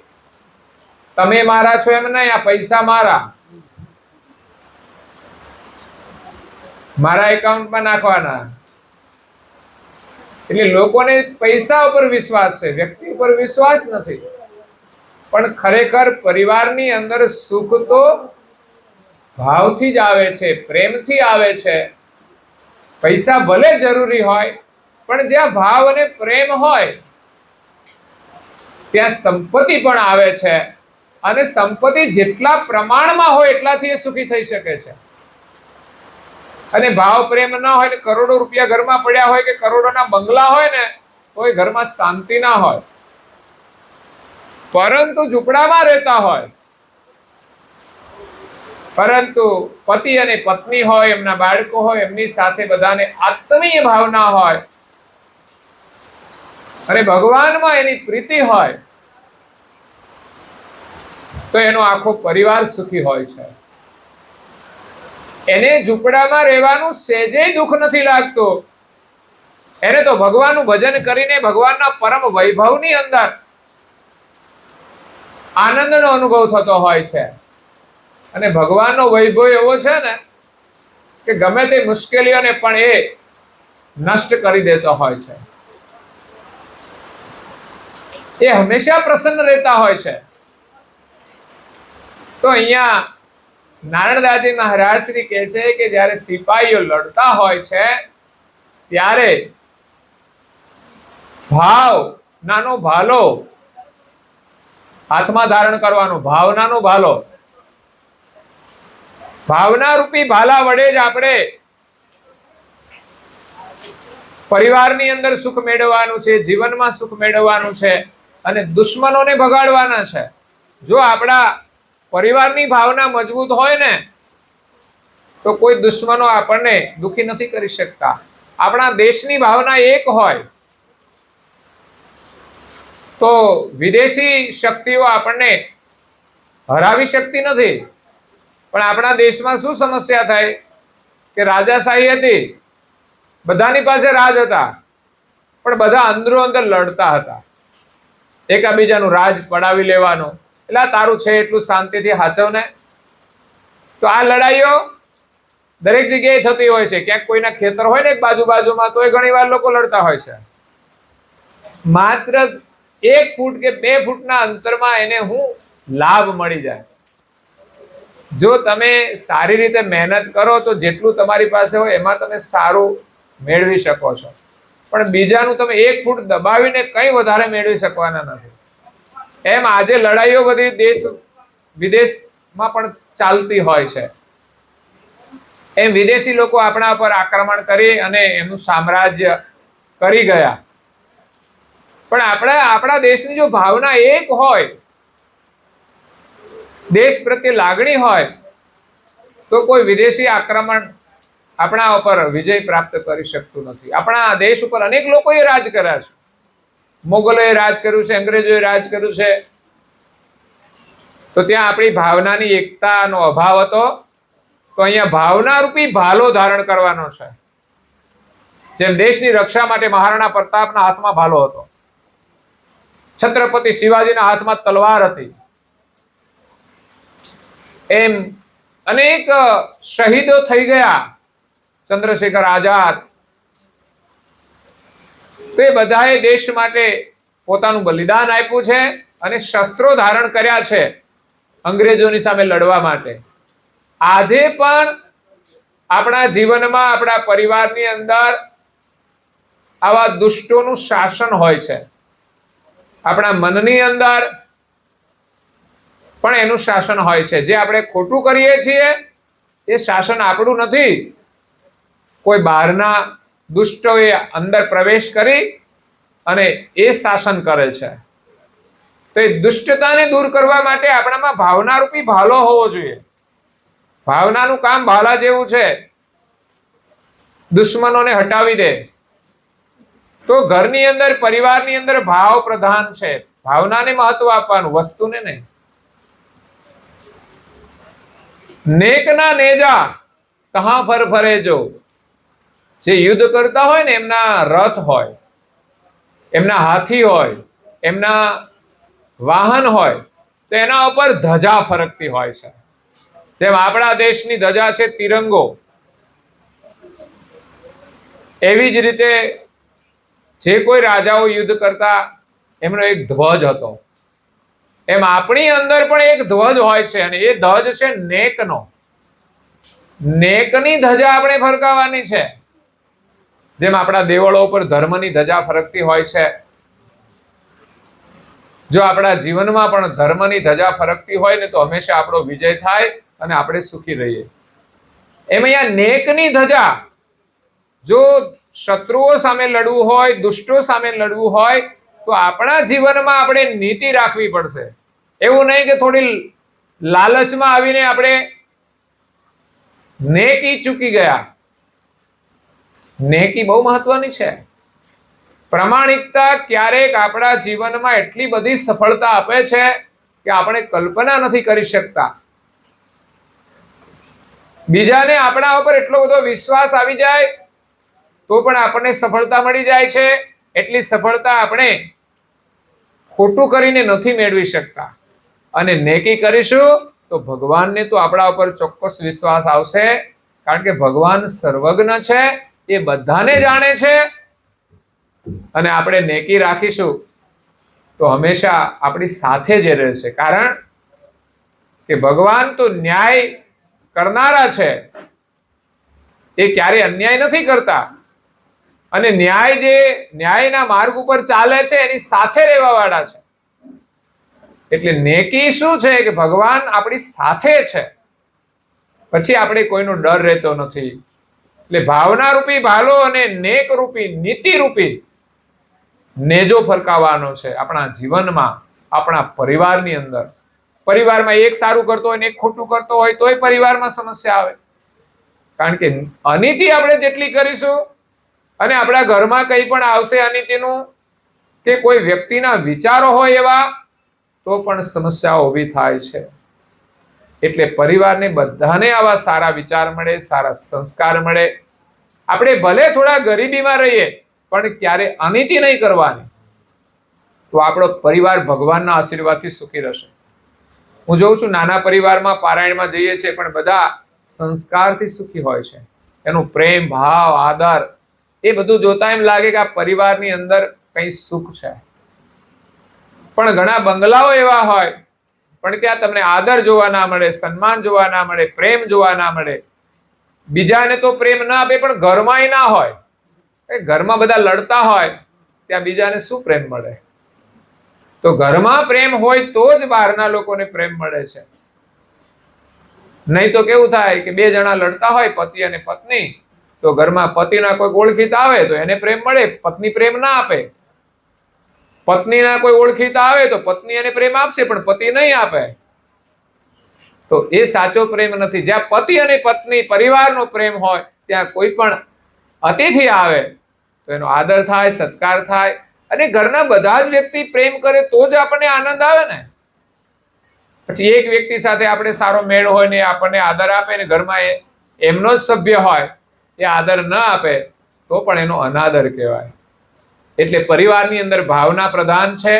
તમે મારા છો એમ નહીં, આ પૈસા મારા, મારા એકાઉન્ટમાં નાખવાના. એટલે લોકોને પૈસા ઉપર વિશ્વાસ છે, વ્યક્તિ ઉપર વિશ્વાસ નથી. પણ ખરેખર પરિવારની અંદર સુખ તો ભાવથી જ આવે છે, પ્રેમથી આવે છે. પૈસા ભલે જરૂરી હોય, પણ જ્યાં ભાવ અને પ્રેમ હોય ત્યાં સંપત્તિ પણ આવે છે. અને સંપત્તિ જેટલા પ્રમાણમાં હોય એટલાથી એ સુખી થઈ શકે છે. અને ભાવ પ્રેમ ના હોય ને કરોડો રૂપિયા ઘરમાં પડ્યા હોય કે કરોડોના બંગલા હોય ને તોય ઘરમાં શાંતિ ના હોય. પરંતુ ઝૂંપડામાં રહેતા હોય, પરંતુ પતિ અને પત્ની હોય, એમના બાળકો હોય, એમની સાથે બધાને આત્મીય ભાવના હોય અને ભગવાનમાં એની પ્રીતિ હોય તો એનો આખો પરિવાર સુખી હોય છે. એને ઝૂંપડામાં રહેવાનું સહેજે દુઃખ નથી લાગતું. એને તો ભગવાનનું ભજન કરીને ભગવાનના પરમ વૈભવની અંદર આનંદનો અનુભવ થતો હોય છે. અને ભગવાનનો વૈભવ એવો છે ને કે ગમે તે મુશ્કેલીઓને પણ એ નષ્ટ કરી દેતો હોય છે. એ હંમેશા પ્રસન્ન રહેતા હોય છે. તો અહીંયા નારણદાસજી મહારાજ શ્રી કહે છે કે જ્યારે સિપાહીઓ લડતા હોય છે ત્યારે ભાવ નાનો ભાલો હાથમાં ધારણ કરવાનો, ભાવનાનો ભાલો. ભાવના રૂપી ભાલા વડે જ આપણે પરિવારની અંદર સુખ મેળવવાનું છે, જીવનમાં સુખ મેળવવાનું છે અને દુશ્મનોને ભગાડવાના છે. જો આપણા પરિવારની ભાવના મજબૂત હોય ને તો કોઈ દુશ્મનો આપણને દુખી નથી કરી શકતા. આપણા દેશની ભાવના એક હોય તો વિદેશી શક્તિઓ આપણને હરાવી શકતી નથી. પણ આપણા દેશમાં શું સમસ્યા થાય કે રાજાશાહી હતી, બધાની પાસે રાજ હતા, પણ બધા અંદરો અંદર લડતા હતા, એકાબીજાનું રાજ પડાવી લેવાનું. એટલે તારું છે એટલું શાંતિથી હાચવને. તો આ લડાઈઓ દરેક જગ્યાએ થતી હોય છે. ક્યાંક કોઈના ખેતર હોય ને બાજુમાં તો ઘણી વાર લોકો લડતા હોય છે. માત્ર 1 ફૂટ કે 2 ફૂટના અંતરમાં એને લાભ મળી જાય. જો તમે સારી રીતે મહેનત કરો તો જેટલું તમારી પાસે હોય એમાં તમે સારું મેળવી શકો છો. પણ બીજાનું તમે 1 ફૂટ દબાવીને કંઈ વધારે મેળવી શકવાના નથી. એમ આજે લડાઈઓ બધી દેશ વિદેશમાં પણ ચાલતી હોય છે. એમ વિદેશી લોકો આપણા પર આક્રમણ કરી અને એમનું સામ્રાજ્ય કરી ગયા. પણ આપણા દેશની જો ભાવના એક હોય, દેશ પ્રત્યે લાગણી હોય, તો કોઈ વિદેશી આક્રમણ આપણા ઉપર વિજય પ્રાપ્ત કરી શકતું નથી. આપણા દેશ ઉપર અનેક લોકોએ રાજ કર્યા છે. મોગલોએ રાજ કર્યું છે, અંગ્રેજોએ રાજ કર્યું છે. તો ત્યાં આપણી ભાવનાની એકતાનો અભાવ હતો. તો અહીંયા ભાવના રૂપી ભાલો ધારણ કરવાનો છે. જેમ દેશની રક્ષા માટે મહારાણા પ્રતાપના હાથમાં ભાલો હતો, છત્રપતિ શિવાજીના હાથમાં તલવાર હતી, એમ અનેક શહીદો થઈ ગયા. ચંદ્રશેખર આઝાદ, તે બધાએ દેશ માટે પોતાનું બલિદાન આપ્યું છે અને શસ્ત્રો ધારણ કર્યા છે અંગ્રેજોની સામે લડવા માટે. આજે પણ આપણા જીવનમાં, આપણા પરિવારની અંદર આવા દુષ્ટોનું શાસન હોય છે. આપણા મનની અંદર પણ એનું શાસન હોય છે. જે આપણે ખોટું કરીએ છીએ એ શાસન આપણું નથી. કોઈ બહારના દુષ્ટોએ અંદર પ્રવેશ કરી અને એ શાસન કરે છે. તો એ દુષ્ટતાને દૂર કરવા માટે આપણામાં ભાવના રૂપી ભાલો હોવો જોઈએ. ભાવનાનું કામ ભાલા જેવું છે. દુશ્મનોને હટાવી દે. તો ઘરની અંદર, પરિવારની અંદર ભાવ પ્રધાન છે. ભાવનાને મહત્વ આપવાનું, વસ્તુને નહીં. નેકના નેજા કહા ફરફરે જો. જે યુદ્ધ કરતા હોય ને, એમના રથ હોય, એમના હાથી હોય, એમના વાહન હોય, તો એના ઉપર ધજા ફરકતી હોય છે. જેમ આપણા દેશની ધજા છે તિરંગો, એવી જ રીતે જે કોઈ રાજાઓ યુદ્ધ કરતા એમનો એક ધ્વજ હતો. એમ આપણી અંદર પણ એક ધ્વજ હોય છે અને એ ધ્વજ છે નેકનો. નેકની ધજા આપણે ફરકાવવાની છે. જેમ આપણા દેવળો ઉપર ધર્મની ધજા ફરકતી હોય છે, જો આપણા જીવનમાં પણ ધર્મની ધજા ફરકતી હોય ને, તો હંમેશા આપણો વિજય થાય અને આપણે સુખી રહીએ. એમ અહીંયા નેકની ધજા, જો શત્રુઓ સામે લડવું હોય, દુષ્ટો સામે લડવું હોય, તો આપણા જીવનમાં આપણે નીતિ રાખવી પડશે. એવું નહીં કે થોડી લાલચમાં આવીને આપણે નેકી ચૂકી ગયા. નેકી બહુ મહત્વની છે. પ્રામાણિકતા ક્યારેક આપણા જીવનમાં એટલી બધી સફળતા આપે છે કે આપણે કલ્પના નથી કરી શકતા. બીજાને આપણા ઉપર એટલો બધો વિશ્વાસ આવી જાય તો પણ આપણને સફળતા મળી જાય છે. એટલી સફળતા આપણે ખોટું કરીને નથી મેળવી શકતા. અને નેકી કરીશું તો ભગવાનને તો આપણા ઉપર ચોક્કસ વિશ્વાસ આવશે, કારણ કે ભગવાન સર્વજ્ઞ છે, એ બધાને જાણે છે. અને આપણે નેકી રાખીશું તો હંમેશા આપણી સાથે જ રહેશે, કારણ કે ભગવાન તો ન્યાય કરનારા છે. એ ક્યારે અન્યાય નથી કરતા. અને ન્યાયના માર્ગ ઉપર ચાલે છે, એની સાથે રહેવા વાળા છે. એટલે નેકી શું છે કે ભગવાન આપણી સાથે છે, પછી આપણે કોઈનો ડર રહેતો નથી. એટલે ભાવના રૂપી ભાલો અને નેક રૂપી, નીતિ રૂપી નેજો ફરકાવવાનો છે આપણા જીવનમાં, આપણા પરિવારની અંદર. પરિવારમાં એક સારું કરતો હોય ને એક ખોટું કરતો હોય તોય પરિવારમાં સમસ્યા આવે. કારણ કે અનીતિ આપણે જેટલી કરીશું અને આપણા ઘરમાં કંઈ પણ આવશે અનીતિનું, કે કોઈ વ્યક્તિના વિચારો હોય એવા, તો પણ સમસ્યાઓ ઊભી થાય છે. એટલે પરિવારને બધાને આવા સારા વિચાર મળે, સારા સંસ્કાર મળે. આપણે ભલે થોડા ગરીબીમાં રહીએ પણ ક્યારે અનીતિ નહીં કરવાની, તો આપણો પરિવાર ભગવાનના આશીર્વાદથી સુખી રહેશે. હું જોઉં છું નાના પરિવારમાં પારાયણમાં જઈએ છીએ પણ બધા સંસ્કારથી સુખી હોય છે. એનું પ્રેમ, ભાવ, આદર, એ બધું જોતા એમ લાગે કે આ પરિવારની અંદર કંઈ સુખ છે. પણ ઘણા બંગલાઓ એવા હોય પણ ત્યાં તમને આદર જોવા ના મળે, સન્માન જોવા ના મળે, પ્રેમ જોવા ના મળે. બીજાને તો પ્રેમ ના આપે પણ ઘરમાંય ના હોય. ઘરમાં બધા લડતા હોય ત્યાં બીજાને શું પ્રેમ મળે? તો ઘરમાં પ્રેમ હોય તો જ બહારના લોકોને પ્રેમ મળે છે. નહીં તો કેવું થાય કે બે જણા લડતા હોય, પતિ અને પત્ની, તો ઘરમાં પતિના કોઈ ઓળખીતા આવે તો એને પ્રેમ મળે, પત્ની પ્રેમ ના આપે. પત્નીના કોઈ ઓળખીતા આવે તો પત્ની એને પ્રેમ આપશે પણ પતિ નહીં આપે. તો એ સાચો પ્રેમ નથી. જ્યાં પતિ અને પત્ની પરિવારનો પ્રેમ હોય ત્યાં કોઈ પણ અતિથિ આવે તો એનો આદર થાય, સત્કાર થાય, અને ઘરના બધા જ વ્યક્તિ પ્રેમ કરે તો જ આપણને આનંદ આવે ને. પછી એક વ્યક્તિ સાથે આપણે સારો મેળ હોય ને આપણને આદર આપે ને ઘરમાં એમનો જ સભ્ય હોય એ આદર ન આપે તો પણ એનો અનાદર કહેવાય. એટલે પરિવારની અંદર ભાવના પ્રધાન છે.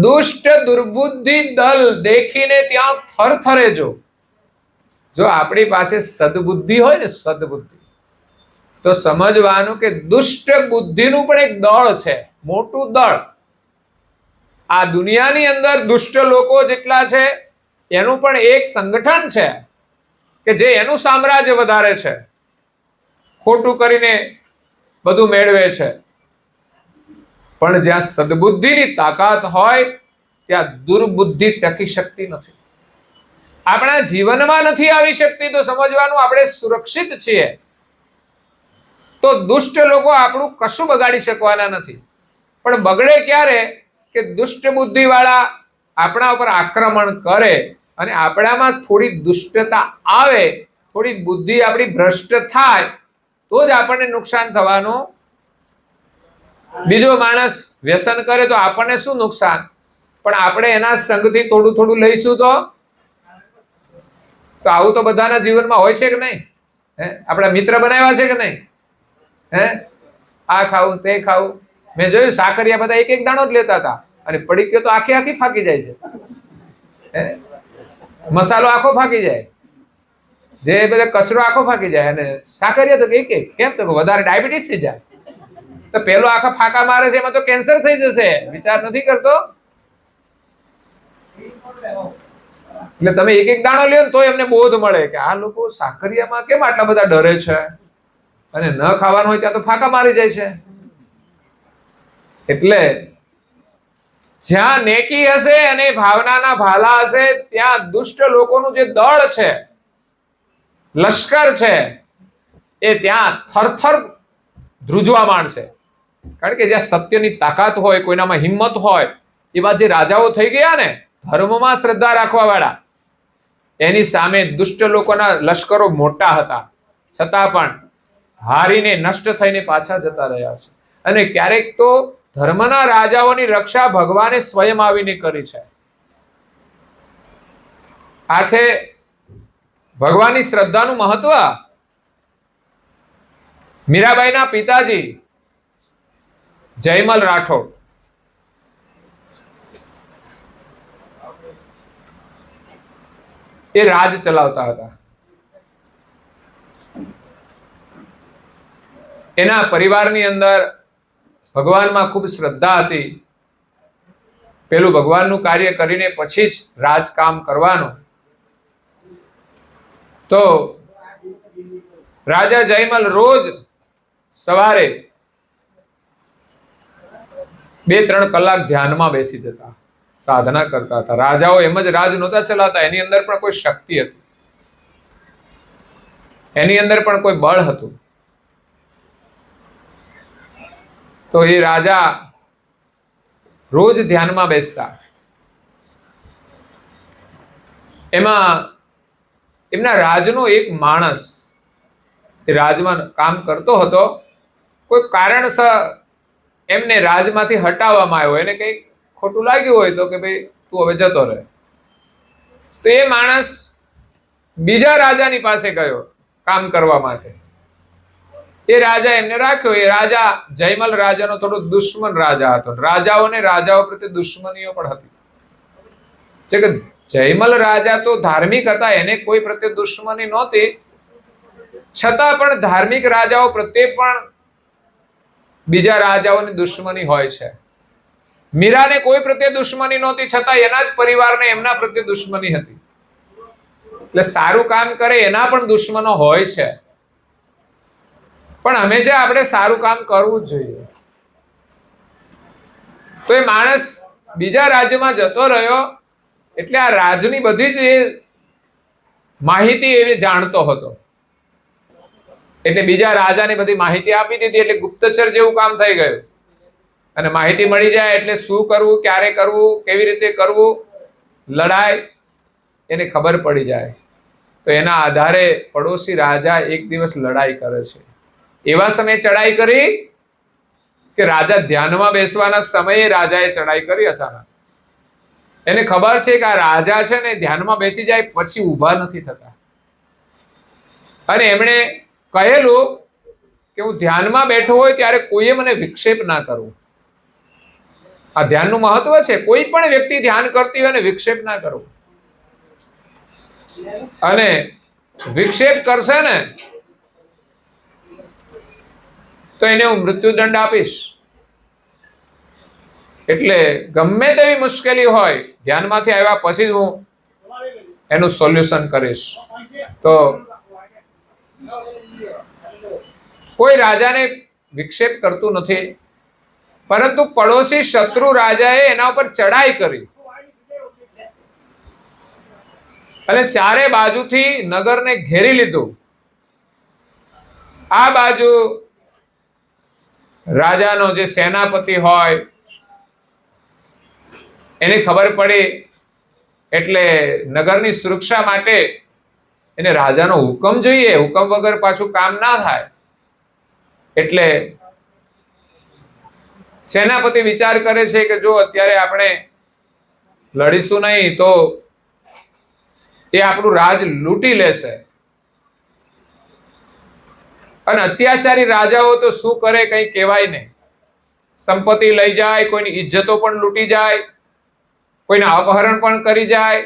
દુષ્ટ દુર્બુદ્ધિ દલ દેખીને ત્યાં થરથરે જો આપણી પાસે સદબુદ્ધિ હોય ને, સદબુદ્ધિ, તો સમજવાનું કે દુષ્ટ બુદ્ધિનું પણ એક દળ છે, મોટું દળ. આ દુનિયાની અંદર દુષ્ટ લોકો જેટલા છે એનું પણ એક સંગઠન છે કે જે એનું સામ્રાજ્ય વધારે છે, ખોટું કરીને બધું મેળવે છે. પણ જ્યાં સદબુદ્ધિની તાકાત હોય ત્યાં દુર્બુદ્ધિ ટકી શકતી નથી. આપણા જીવનમાં નથી આવી શકતી તો સમજવાનું આપણે સુરક્ષિત છીએ. તો દુષ્ટ લોકો આપણું કશું બગાડી શકવાના નથી. પણ બગડે ક્યારે કે દુષ્ટ બુદ્ધિ વાળા આપણા ઉપર આક્રમણ કરે અને આપણામાં થોડી દુષ્ટતા આવે, થોડી બુદ્ધિ આપણી ભ્રષ્ટ થાય તો જ આપણને નુકસાન થવાનું. બીજો માણસ વ્યસન કરે તો આપણને શું નુકસાન, પણ આપણે એના સંગથી થોડું થોડું લઈશું તો આવું તો બધાના જીવનમાં હોય છે કે નહીં? આપણા મિત્ર બનાવ્યા છે કે નહીં? આ ખાવું તે ખાવું. મેં જોયું સાકરિયા બધા એક એક દાણો જ લેતા હતા અને પડીક્યો તો આખી આખી ફાકી જાય છે. મસાલો આખો ફાકી જાય, જે બધા કચરો આખો ફાકી જાય, અને સાકરિયા તો એક એક. કેમ? તો વધારે ડાયાબિટીસ થઈ જાય. તો પેલો આખા ફાકા મારે છે એમાં તો કેન્સર થઈ જશે, વિચાર નથી કરતો. એટલે તમે એક એક દાણો લ્યો તો એમને બોધ મળે કે આ લોકો સાકરિયામાં કેમ આટલા બધા ડરે છે, અને ન ખાવાનું હોય ત્યાં તો ફાકા મારી જાય છે. એટલે જ્યાં નેકી હશે અને ભાવનાના ભાલા હશે ત્યાં દુષ્ટ લોકોનું જે દળ છે, લશ્કર છે, એ ત્યાં થરથર ધ્રુજવા માંડશે. કારણ કે જ્યાં સત્યની તાકાત હોય, કોઈનામાં હિંમત હોય, એવા જે રાજાઓ થઈ ગયા ને ધર્મમાં શ્રદ્ધા રાખવા વાળા, એની સામે દુષ્ટ લોકોના લશ્કરો મોટા હતા છતાં પણ હારીને નષ્ટ થઈને પાછા જતા રહ્યા છે. અને ક્યારેક તો ધર્મના રાજાઓની રક્ષા ભગવાને સ્વયં આવીને કરી છે. આ છે ભગવાનની શ્રદ્ધાનું મહત્વ. મીરાબાઈના પિતાજી જયમલ રાઠોડ, એ રાજ ચલાવતા હતા. એના પરિવારની અંદર ભગવાનમાં ખૂબ શ્રદ્ધા હતી. પેલું ભગવાનનું કાર્ય કરીને પછી જ રાજકામ કરવાનું. તો રાજા જયમલ રોજ સવારે 2-3 કલાક ધ્યાનમાં બેસી જતા, સાધના કરતા હતા. રાજાઓ એમ જ રાજ નહોતા ચલાવતા, એની અંદર પણ કોઈ શક્તિ હતી, એની અંદર પણ કોઈ બળ હતું. તો એ રાજા રોજ ધ્યાનમાં બેસતા. એમાં એમના રાજનો એક માણસ એ રાજમાં કામ કરતો હતો. કોઈ કારણસર એમને રાજમાંથી હટાવવામાં આવ્યો, એને કંઈક ખોટું લાગ્યું હોય તો કે ભાઈ તું હવે જતો રહે. તો એ માણસ બીજા રાજાની પાસે ગયો કામ કરવા માટે. એ રાજા એમને રાખ્યો. એ રાજા જયમલ રાજાનો થોડો દુશ્મન રાજા હતો. રાજાઓને રાજાઓ પ્રત્યે દુશ્મનીઓ પણ હતી. જયમલ રાજા તો ધાર્મિક હતા, એને કોઈ પ્રત્યે દુશ્મની નહોતી, છતાં પણ ધાર્મિક રાજાઓ પ્રત્યે પણ બીજા રાજાઓની દુશ્મની હોય છે. મીરાને કોઈ પ્રત્યે દુશ્મની નહોતી, છતાં એના જ પરિવારને એમના પ્રત્યે દુશ્મની હતી. એટલે સારું કામ કરે એના પણ દુશ્મનો હોય છે. પણ હંમેશા આપણે સારું કામ કરવું જ જોઈએ. તો એ માણસ બીજા રાજ્યમાં જતો રહ્યો એટલે આ રાજની બધી જ એ માહિતી એ જાણતો હતો. એટલે બીજા રાજાને બધી માહિતી આપી દીધી એટલે ગુપ્તચર જેવું કામ થઈ ગયું. અને માહિતી મળી જાય એટલે શું કરવું, ક્યારે કરવું, કેવી રીતે કરવું, લડાઈ એને ખબર પડી જાય. તો એના આધારે પડોશી રાજા એક દિવસ લડાઈ કરે છે. એવા સમયે ચડાઈ કરી કે રાજા ધ્યાનમાં બેસવાના સમયે રાજાએ ચડાઈ કરી. અચાનક એને ખબર છે કે આ રાજા છે ને ધ્યાનમાં બેસી જાય પછી ઊભા નથી થતા. અને એમણે કહેલું કે હું ધ્યાનમાં બેઠો હોય ત્યારે કોઈએ મને વિક્ષેપ ના કરવો. આ ધ્યાનનું મહત્વ છે. કોઈ પણ વ્યક્તિ ધ્યાન કરતી હોય ને વિક્ષેપ ના કરવો. અને વિક્ષેપ કરશે ને તો એને હું મૃત્યુદંડ આપીશ. એટલે ગમે તેવી મુશ્કેલી હોય ધ્યાનમાંથી આવ્યા પછી જ હું એનું સોલ્યુશન કરીશ. તો કોઈ રાજાને વિક્ષેપ કરતું નથી, પરંતુ પડોશી શત્રુ રાજાએ એના ઉપર ચડાઈ કરી અને ચારે બાજુથી નગરને ઘેરી લીધું. આ બાજુ રાજાનો જે સેનાપતિ હોય એને ખબર પડી એટલે નગરની સુરક્ષા માટે એને રાજાનો હુકમ જોઈએ. હુકમ વગર પાછું કામ ના થાય. એટલે સેનાપતિ વિચાર કરે છે કે જો અત્યારે આપણે લડીશું નહીં તો એ આપણું રાજ લૂંટી લેશે. અને અત્યાચારી રાજાઓ તો શું કરે કઈ કહેવાય નહીં. સંપત્તિ લઈ જાય, કોઈની ઇજ્જતો પણ લૂંટી જાય, કોઈના અપહરણ પણ કરી જાય,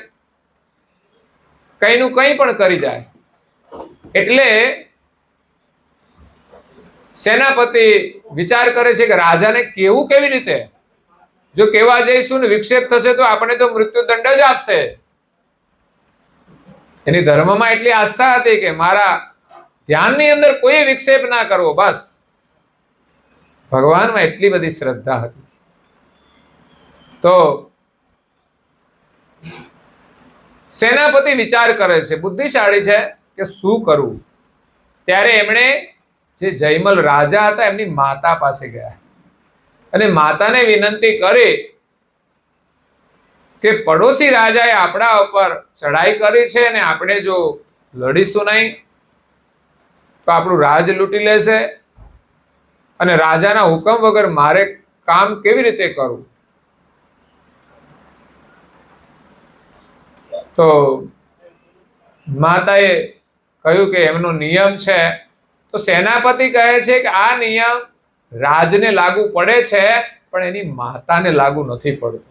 કઈનું કઈ પણ કરી જાય. એટલે સેનાપતિ વિચાર કરે છે કે રાજાને કેવું કેવી રીતે? જો કેવા જઈશું ને વિક્ષેપ થશે તો આપણે તો મૃત્યુદંડ જ આપશે. એની ધર્મમાં એટલી આસ્થા હતી કે મારા ધ્યાનની અંદર કોઈ વિક્ષેપ ના કરવો. બસ ભગવાનમાં એટલી બધી શ્રદ્ધા હતી. તો સેનાપતિ વિચાર કરે છે, બુદ્ધિશાળી છે કે શું કરવું. ત્યારે એમણે જે જયમલ રાજા હતા એમની માતા પાસે ગયા અને માતાને વિનંતી કરી કે પડોશી રાજાએ આપણા ઉપર ચડાઈ કરી છે અને આપણે જો લડીશું નહીં તો આપણું રાજ લૂંટી લેશે અને રાજાના હુકમ વગર મારે કામ કેવી રીતે કરવું. તો માતાએ કહ્યું કે એમનો નિયમ છે. તો સેનાપતિ કહે છે કે આ નિયમ રાજને લાગુ પડે છે પણ એની માતાને લાગુ નથી પડતો.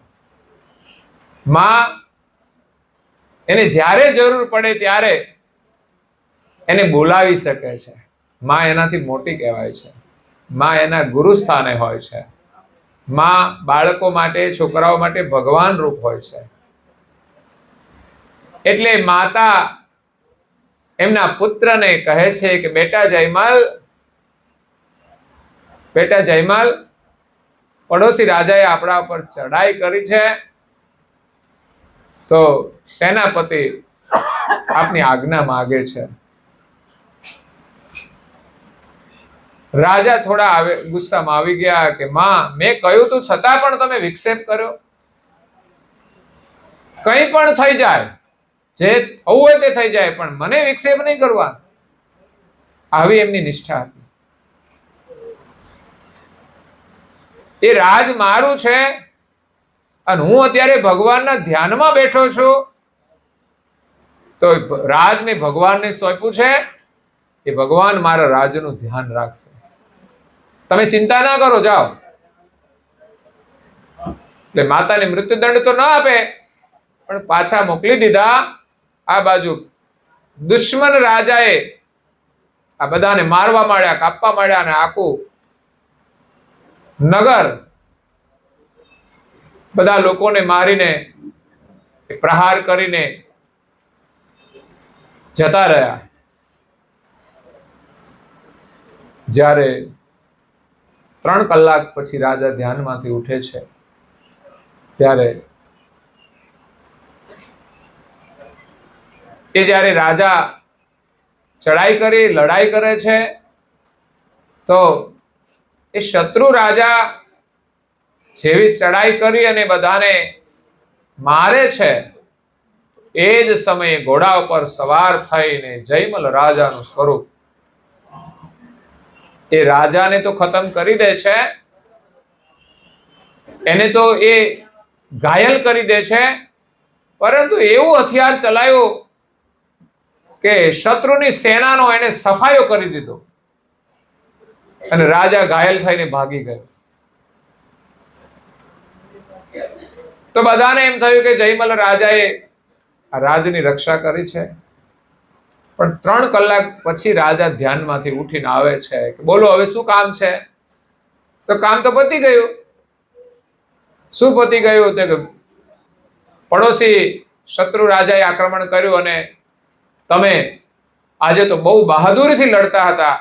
માં એને જ્યારે જરૂર પડે ત્યારે એને બોલાવી શકે છે. માં એનાથી મોટી કહેવાય છે. માં એના ગુરુ સ્થાને હોય છે. માં બાળકો માટે, છોકરાઓ માટે ભગવાન રૂપ હોય છે. એટલે માતા એમના પુત્રને કહે છે કે બેટા જયમલ, પડોશી રાજાએ આપણા ઉપર ચડાઈ કરી છે તો સેનાપતિ આપની આજ્ઞા માંગે છે. રાજા થોડા ગુસ્સામાં આવી ગયા કે માં, મેં કહ્યું તું છતાં પણ તમે વિક્ષેપ કર્યો. કંઈ પણ થઈ જાય, જે થવું હોય તે થઈ જાય, પણ મને વિક્ષેપ નહીં કરવા. આવી એમની નિષ્ઠા હતી. એ રાજ મારું છે અને હું અત્યારે ભગવાનના ધ્યાનમાં બેઠો છું તો રાજ મેં ભગવાનને સોંપ્યું છે. એ ભગવાન મારા રાજનું ધ્યાન રાખશે. તમે ચિંતા ના કરો, જાઓ. એટલે માતાને મૃત્યુદંડ તો ના આપે પણ પાછા મોકલી દીધા. આ બાજુ દુશ્મન રાજાએ આ બધાને મારવા માંડ્યા, કાપવા માંડ્યા અને આખું નગર બધા લોકોને મારીને પ્રહાર કરીને જતા રહ્યા. જ્યારે 3 કલાક પછી રાજા ધ્યાનમાંથી ઉઠે છે ત્યારે જ્યારે રાજા ચડાઈ કરી લડાઈ કરે છે તો એ શત્રુ રાજા જેવી ચડાઈ કરી અને બધાને મારે છે એ જ સમયે ઘોડા ઉપર સવાર થઈને જયમલ રાજાનું સ્વરૂપ એ રાજાને તો ખતમ કરી દે છે, એને તો એ ઘાયલ કરી દે છે, પરંતુ એવું હથિયાર ચલાવ્યું કે શત્રુની સેનાનો એને સફાયો કરી દીધો અને રાજા ઘાયલ થઈને ભાગી ગયો. તો બધાને એમ થયું કે જયમલ રાજાએ આ રાજની રક્ષા કરી છે. પણ 3 કલાક પછી રાજા ધ્યાનમાંથી ઉઠીને આવે છે કે બોલો હવે શું કામ છે? તો કામ તો પતી ગયું. શું પતી ગયું? તો કે પડોશી શત્રુ રાજાએ આક્રમણ કર્યું અને તમે આજે તો બહુ બહાદુરીથી લડતા હતા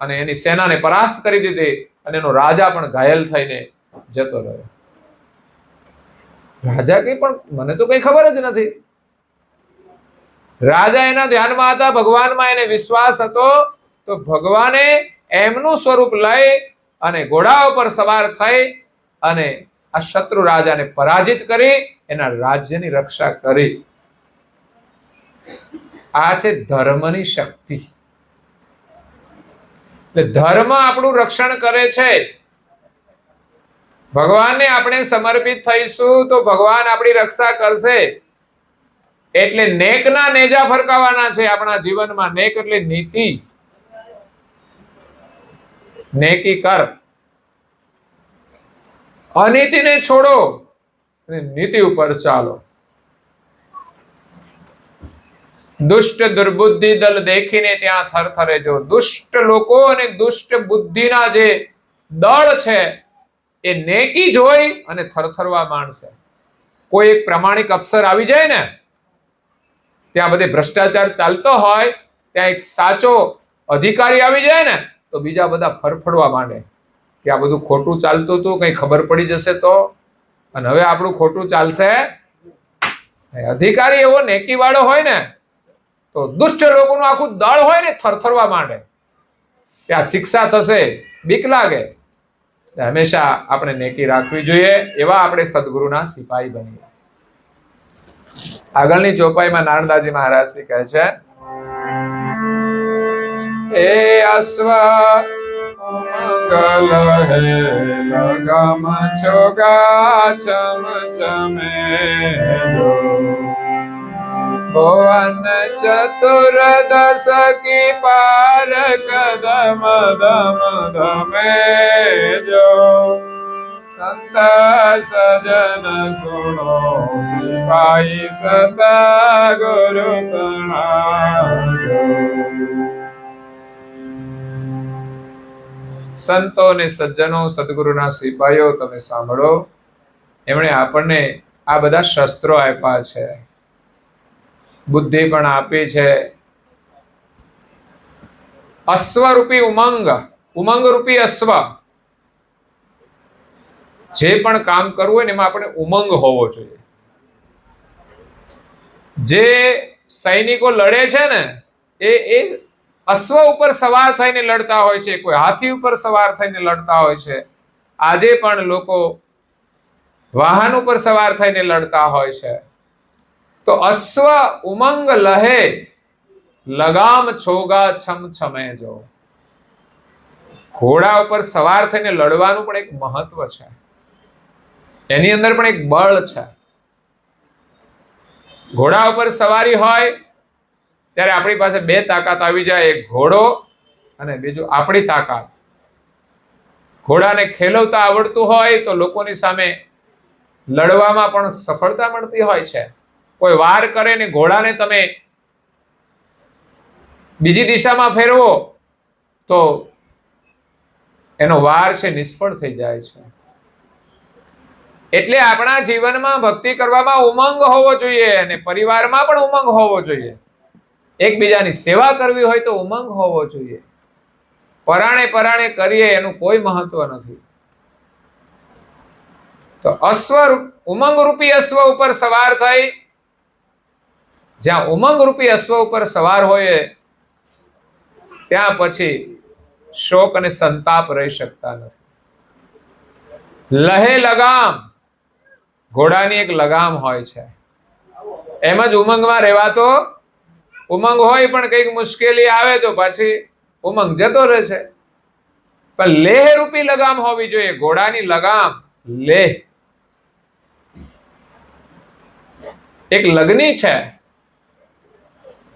અને એની સેનાને પરાસ્ત કરી દીધી અને એનો રાજા પણ ઘાયલ થઈને જતો રહ્યો. રાજા કઈ પણ મને તો કઈ ખબર જ નથી. રાજા એના ધ્યાનમાં હતા, ભગવાનમાં એને વિશ્વાસ હતો, તો ભગવાને એમનું સ્વરૂપ લઈ અને ઘોડા ઉપર સવાર થઈ અને આ શત્રુ રાજાને પરાજિત કરી એના રાજ્યની રક્ષા કરી. આ છે ધર્મની શક્તિ. એટલે ધર્મ આપણું રક્ષણ કરે છે. ભગવાનને આપણે સમર્પિત થઈશું તો ભગવાન આપણી રક્ષા કરશે. એટલે નેકના નેજા ફરકાવવાના છે આપણા જીવનમાં. નેક એટલે નીતિ. નેકી કર, અનીતિને છોડો અને નીતિ ઉપર ચાલો. દુષ્ટ દુર્બુદ્ધિ દલ દેખીને ત્યાં થરથરે જો. દુષ્ટ લોકો અને દુષ્ટ બુદ્ધિના જે દળ છે એ નેકી જોઈ અને થરથરવા માંડશે. કોઈ એક પ્રામાણિક અફસર આવી જાય ને, ત્યાં બધે ભ્રષ્ટાચાર ચાલતો હોય, ત્યાં એક સાચો અધિકારી આવી જાય ને તો બીજા બધા ફરફડવા માંડે કે આ બધું ખોટું ચાલતું હતું, કઈ ખબર પડી જશે તો, અને હવે આપણું ખોટું ચાલશે. અધિકારી એવો નેકી વાળો હોય ને તો દુષ્ટ લોકોનું આખું દળ હોય ને થરથરવા માંડે કે આ શિક્ષા થશે, બીક લાગે. હંમેશા આપણે નેકી રાખવી જોઈએ. એવા આપણે સદગુરુના સિપાહી બનીએ. આગળની ચોપાઈમાં નારણદાસજી મહારાજ કહે છે, એ અશ્વ મંગલ હે લગમ છોગા ચમ ચમે ભુવન ચતુર્દશ કી પાર કદમ દમ દમે જો સંત સજન સુનો સિપાહી સત ગુરુ પ્રણામો. સંતો ને સજ્જનો, સદગુરુના સિપાહીઓ, તમે સાંભળો. એમણે આપણને આ બધા શસ્ત્રો આપ્યા છે, બુદ્ધિ પણ આપી છે. અશ્વરૂપી ઉમંગ, ઉમંગ રૂપી અશ્વ. જે પણ કામ કરવું હોય ને એમાં આપણે ઉમંગ હોવો જોઈએ. જે સૈનિકો લડે છે ને એ અશ્વ ઉપર સવાર થઈને લડતા હોય છે, કોઈ હાથી ઉપર સવાર થઈને લડતા હોય છે. આજે પણ લોકો વાહન ઉપર સવાર થઈને લડતા હોય છે. તો અશ્વ ઉમંગ લહે લગામ છોગા છમ છમે જો. ઘોડા ઉપર સવાર થઈને લડવાનું પણ એક મહત્વ છે, એની અંદર પણ એક બળ છે. ઘોડા ઉપર સવારી હોય ત્યારે આપણી પાસે બે તાકાત આવી જાય, એક ઘોડો અને બીજું આપણી તાકાત. ઘોડાને ખેલવતા આવડતું હોય તો લોકોની સામે લડવામાં પણ સફળતા મળતી હોય છે. કોઈ વાર કરે ને ઘોડાને તમે બીજી દિશામાં ફેરવો તો એનો વાર છે નિષ્ફળ થઈ જાય છે. એટલે આપણા જીવનમાં ભક્તિ કરવામાં ઉમંગ હોવો જોઈએ અને પરિવારમાં પણ ઉમંગ હોવો જોઈએ. એકબીજાની સેવા કરવી હોય તો ઉમંગ હોવો જોઈએ. પરાણે પરાણે કરીએ એનું કોઈ મહત્વ નથી. તો ઉમંગ રૂપી અશ્વ ઉપર સવાર થઈ, જ્યાં ઉમંગ રૂપી અશ્વ ઉપર સવાર હોય ત્યાં પછી શોક અને સંતાપ રહી શકતા નથી. લહે લગામ, ઘોડાની એક લગામ હોય છે. એમ જ ઉમંગમાં રહેવાતો, ઉમંગ હોય પણ કઈક મુશ્કેલી આવે તો પાછી ઉમંગ જતો રહે છે. પણ લેહ રૂપી લગામ હોવી જોઈએ. ઘોડાની લગામ લેહ એક લગની છે.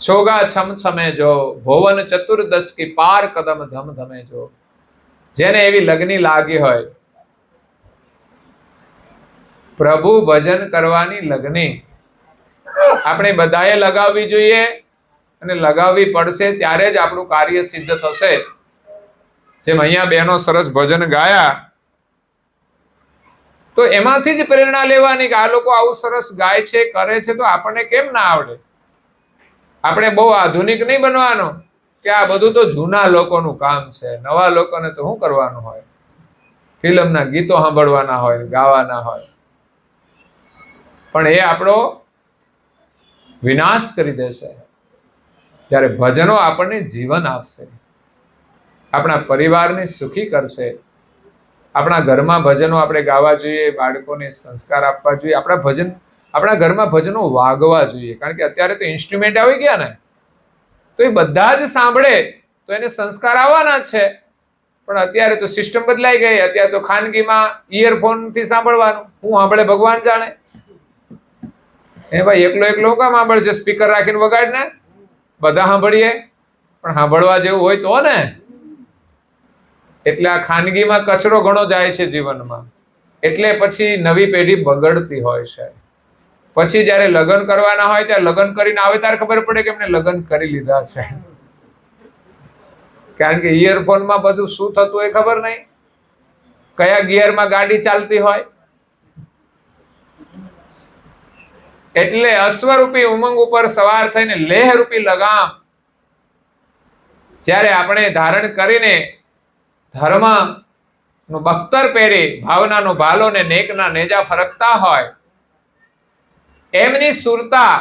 છોગા છમ છમે જો, ભોવન ચતુર્દશ કી પાર કદમ ધમ ધમે જો. જેને એવી લગની લાગી હોય, પ્રભુ ભજન કરવાની લગની આપણે બધાએ લગાવવી જોઈએ, અને લગાવવી પડશે ત્યારે જ આપણું કાર્ય સિદ્ધ થશે. જેમ અહીંયા બહેનો સરસ ભજન ગાયા, તો એમાંથી જ પ્રેરણા લેવાની કે આ લોકો આવું સરસ ગાય છે, કરે છે, તો આપણને કેમ ના આવડે? આપણે બહુ આધુનિક નહીં બનવાનું કે આ બધું તો જૂના લોકોનું કામ છે, નવા લોકોને તો શું કરવાનું હોય? ફિલ્મના ગીતો સાંભળવાના હોય, ગાવાના હોય. પણ એ આપણો વિનાશ કરી દેશે. જ્યારે ભજનો આપણને જીવન આપશે, આપણા પરિવારને સુખી કરશે. આપણા ઘરમાં ભજનો આપણે ગાવા જોઈએ, બાળકોને સંસ્કાર આપવા જોઈએ. આપણા ઘરમાં ભજનો વાગવા જોઈએ, કારણ કે અત્યારે તો ઇન્સ્ટ્રુમેન્ટ આવી ગયા ને, તો એ બધા જ સાંભળે તો એને સંસ્કાર આવવાના જ છે. પણ અત્યારે તો સિસ્ટમ બદલાઈ ગઈ. અત્યારે તો ખાનગીમાં ઇયરફોન થી સાંભળવાનું. હું સાંભળે ભગવાન જાણે. એ ભાઈ એકલો કામ સાંભળશે? સ્પીકર રાખીને વગાડ ને, બધા સાંભળીએ. પણ સાંભળવા જેવું હોય તો ને. એટલે આ ખાનગીમાં કચરો ઘણો જાય છે જીવનમાં. એટલે પછી નવી પેઢી બગડતી હોય છે. પછી જયારે લગ્ન કરવાના હોય ત્યારે લગ્ન કરીને આવે ત્યારે ખબર પડે કે એમને લગ્ન કરી લીધા છે. કારણ કે ઇયરફોનમાં બધું શું થતું એ ખબર નહીં, કયા ગિયરમાં ગાડી ચાલતી હોય. એટલે અશ્વરૂપી ઉમંગ ઉપર સવાર થઈને લેહ રૂપી લગામ જ્યારે આપણે ધારણ કરીને ધર્મ નું બખ્તર પહેરી ભાવનાનો ભાલો ને નેકના નેજા ફરકતા હોય, એમની સુરતા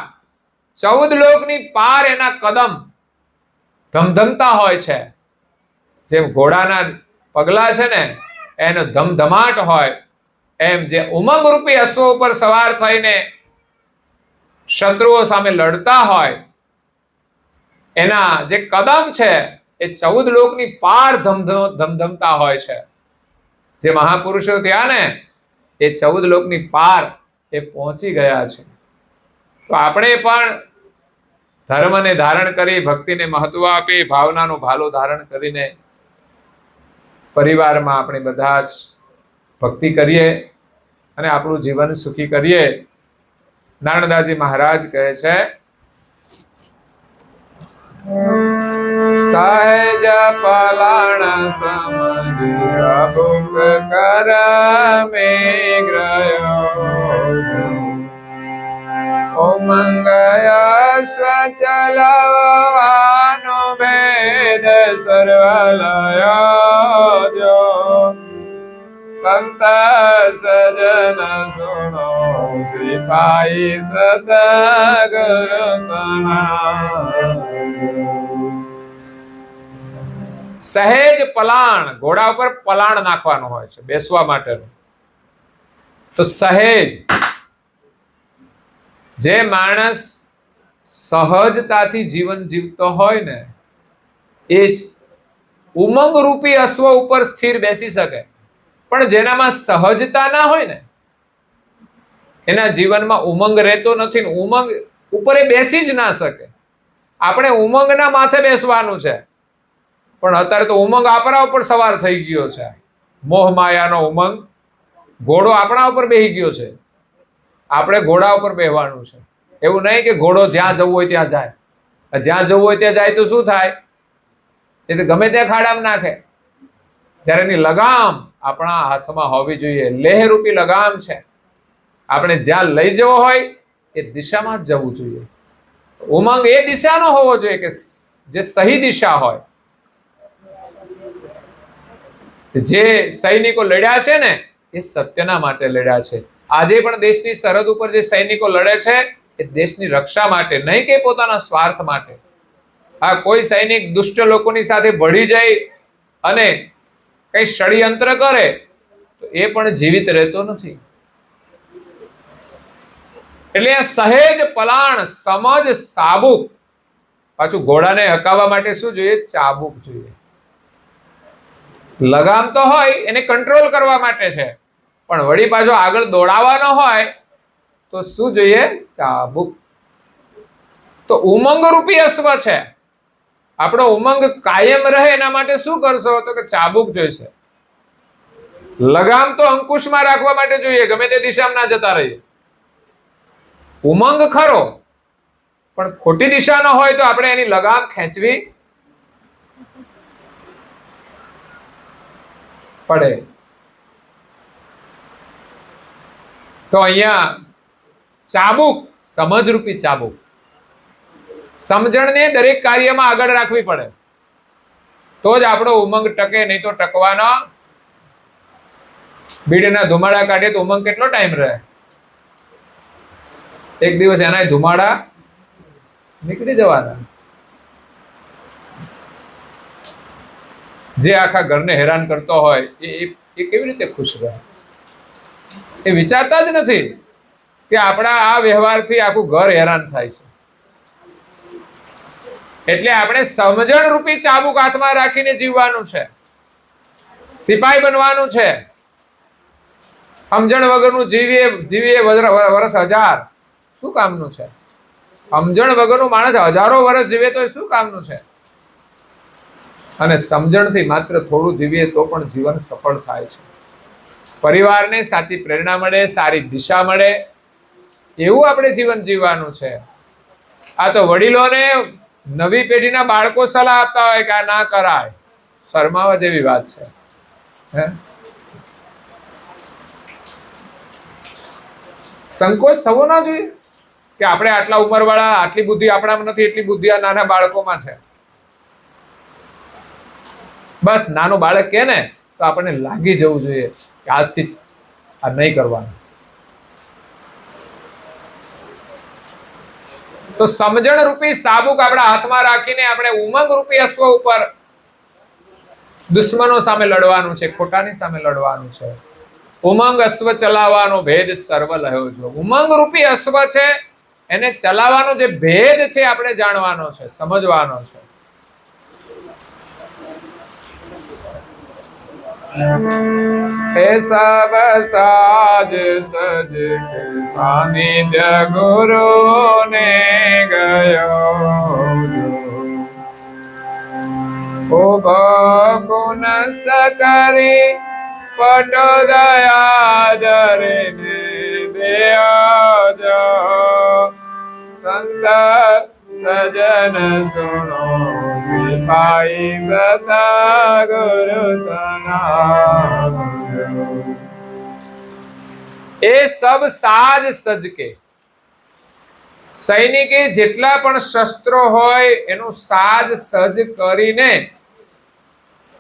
14 લોકની પાર એના કદમ ધમધમતા હોય છે. જેમ ઘોડાના પગલા છે ને એનો ધમધમાટ હોય, એમ જે ઉમંગ રૂપી અશ્વ ઉપર સવાર થઈને શત્રુઓ સામે લડતા હોય, એના જે કદમ છે એ 14 લોકની પાર ધમધમતા હોય છે. જે મહાપુરુષો ત્યાં ને એ 14 લોકની પાર એ પહોંચી ગયા છે. તો આપણે પણ ધર્મને ધારણ કરી, ભક્તિને મહત્વ આપી, ભાવનાનો ભાલો ધારણ કરીને પરિવારમાં આપણે બધા જ ભક્તિ કરીએ અને આપણું જીવન સુખી કરીએ. નારણદાસજી મહારાજ કહે છે, સહેજ પલાણ સમજુ સબુક કર મે ગ્રયો, ઉમંગ સ્વચલવાનો ભેદ સર્વલયો જો, સંત સજન સુનો સિપાહી સદગુરુ તના. સહેજ પલાણ, ઘોડા ઉપર પલાણ નાખવાનું હોય છે બેસવા માટેનું. તો સહેજ, જે માણસ સહજતાથી જીવન જીવતો હોય ને એ જ ઉમંગ રૂપી અશ્વ ઉપર સ્થિર બેસી શકે. પણ જેનામાં સહજતા ના હોય ને એના જીવનમાં ઉમંગ રહેતો નથી ને ઉમંગ ઉપર એ બેસી જ ના શકે. આપણે ઉમંગના માથે બેસવાનું છે, પણ અત્યારે તો ઉમંગ આપણા ઉપર સવાર થઈ ગયો છે. મોહ માયાનો ઉમંગ ઘોડો આપણા ઉપર બેસી ગયો છે. આપણે ઘોડા ઉપર બેહવાનું છે. એવું નહીં કે ઘોડો જ્યાં જવું હોય ત્યાં જાય. જ્યાં જવું હોય ત્યાં જાય તો શું થાય? એ તો ગમે ત્યાં ખાડામાં નાખે. ત્યારે એની લગામ આપણા હાથમાં હોવી જોઈએ. લેહરૂપી લગામ છે. આપણે જ્યાં લઈ જવો હોય એ દિશામાં જ જવું જોઈએ. ઉમંગ એ દિશાનો હોવો જોઈએ કે જે સહી દિશા હોય. જે સૈનિકો લડ્યા છે ને એ સત્યના માટે લડ્યા છે. આજે પણ દેશની સરહદ ઉપર જે સૈનિકો લડે છે એ દેશની રક્ષા માટે, નહીં કે પોતાના સ્વાર્થ માટે. આ કોઈ સૈનિક દુષ્ટ લોકોની સાથે ભળી જાય અને કઈ ષડયંત્ર કરે તો એ પણ જીવિત રહેતો નથી. એટલે આ સહેજ પલાણ, સમજ, સાબુક. પાછું ઘોડાને હકાવવા માટે શું જોઈએ? ચાબુક જોઈએ. લગામ તો હોય એને કંટ્રોલ કરવા માટે છે, પણ વળી પાછો આગળ દોડાવવાનો હોય તો શું જોઈએ? ચાબુક. તો ઉમંગ રૂપી અશ્વ છે. આપણો ઉમંગ કાયમ રહે એના માટે શું કરશો? તો કે ચાબુક જોઈશે. લગામ તો અંકુશમાં રાખવા માટે જોઈએ, ગમે તે દિશામાં ના જતા રહીએ. ઉમંગ ખરો, પણ ખોટી દિશાનો હોય તો આપણે એની લગામ ખેંચવી પડે. તો અહીંયા ચાબુક, સમજરૂપી ચાબુક. સમજણને દરેક કાર્યમાં આગળ રાખવી પડે તો જ આપણો ઉમંગ ટકે, નહીં તો ટકવાનો. બીડીના ધુમાડા કાઢીએ તો ઉમંગ કેટલો ટાઈમ રહે? એક દિવસ એના ધુમાડા નીકળી જવાના. જે આખા ઘરને હેરાન કરતો હોય એ કેવી રીતે ખુશ રહે? એ વિચારતા જ નથી કે આપણા આ વ્યવહારથી આખું ઘર હેરાન થાય છે. એટલે આપણે સમજણ રૂપી ચાબુક હાથમાં રાખીને જીવવાનું છે, સિપાઈ બનવાનું છે. સમજણ વગરનું જીવીએ વર્ષ 1000, શું કામનું છે? સમજણ વગરનું માણસ હજારો વર્ષ જીવે તો શું કામનું છે? અને સમજણથી માત્ર થોડું જીવીએ તો પણ જીવન સફળ થાય છે. પરિવારને સાચી પ્રેરણા મળે, સારી દિશા મળે, એવું આપણે જીવન જીવવાનું છે. આ તો વડીલોને નવી પેઢીના બાળકો સલાહ આપતા હોય કે આ ના કરાય, શરમાવા જેવી વાત છે. સંકોચ થવો ના જોઈએ કે આપણે આટલા ઉંમરવાળા, આટલી બુદ્ધિ આપણામાં નથી, એટલી બુદ્ધિ આ નાના બાળકોમાં છે. બસ નાનું બાળક કે ને તો આપણને લાગી જવું જોઈએ કે આજથી આ નહીં કરવાનું. તો સમજણ રૂપી સાબુક આપણા હાથમાં રાખીને આપણે ઉમંગ રૂપી અશ્વ ઉપર દુશ્મનો સામે લડવાનું છે, ખોટાની સામે લડવાનું છે. ઉમંગ અશ્વ ચલાવવાનો ભેદ સર્વ લયો જો. ઉમંગ રૂપી અશ્વ છે, એને ચલાવવાનો જે ભેદ છે આપણે જાણવાનો છે, સમજવાનો છે. સબ સાજ સજ કે સાનિધ્ય ગુરુ ને ગયો પુનસ્ત કરી પટો દયા ધરે દેજો સંત સજન સુનો સિપાઈ સતા ગુરુ તના. એ સબ સાજ સજ કે, સૈનિકે જેટલા પણ શસ્ત્રો હોય એનું સાજ સજ કરીને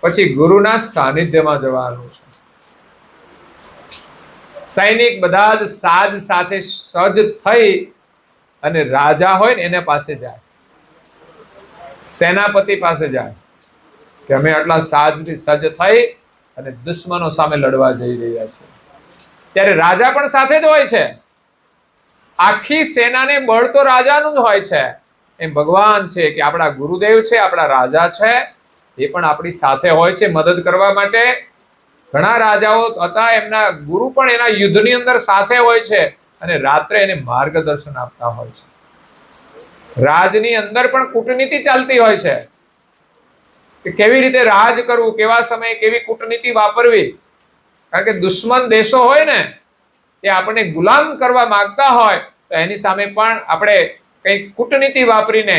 પછી ગુરુના સાનિધ્યમાં જવાનું છે. સૈનિક બધા જ સાજ સાથે સજ્જ થઈ અને રાજા હોય ને એને પાસે જાય, સેનાપતિ પાસે જાય કે અમે આટલા સાજથી સજ્જ થઈ અને દુશ્મનો સામે લડવા જઈ રહ્યા છીએ. ત્યારે રાજા પણ સાથે જ હોય છે. આખી સેનાને બળ તો રાજાનું જ હોય છે. એમ ભગવાન છે કે આપણા ગુરુદેવ છે, આપણા રાજા છે, એ પણ આપણી સાથે હોય છે મદદ કરવા માટે. ઘણા રાજાઓ હતા, એમના ગુરુ પણ એના યુદ્ધની અંદર સાથે હોય છે અને રાત્રે એને માર્ગદર્શન આપતા હોય છે. રાજની અંદર પણ કૂટનીતિ ચાલતી હોય છે કે કેવી રીતે રાજ કરવું, કેવા સમયે કેવી કૂટનીતિ વાપરવી. કારણ કે દુશ્મન દેશો હોય ને એ આપણને ગુલામ કરવા માંગતા હોય તો એની સામે પણ આપણે કઈ કૂટનીતિ વાપરીને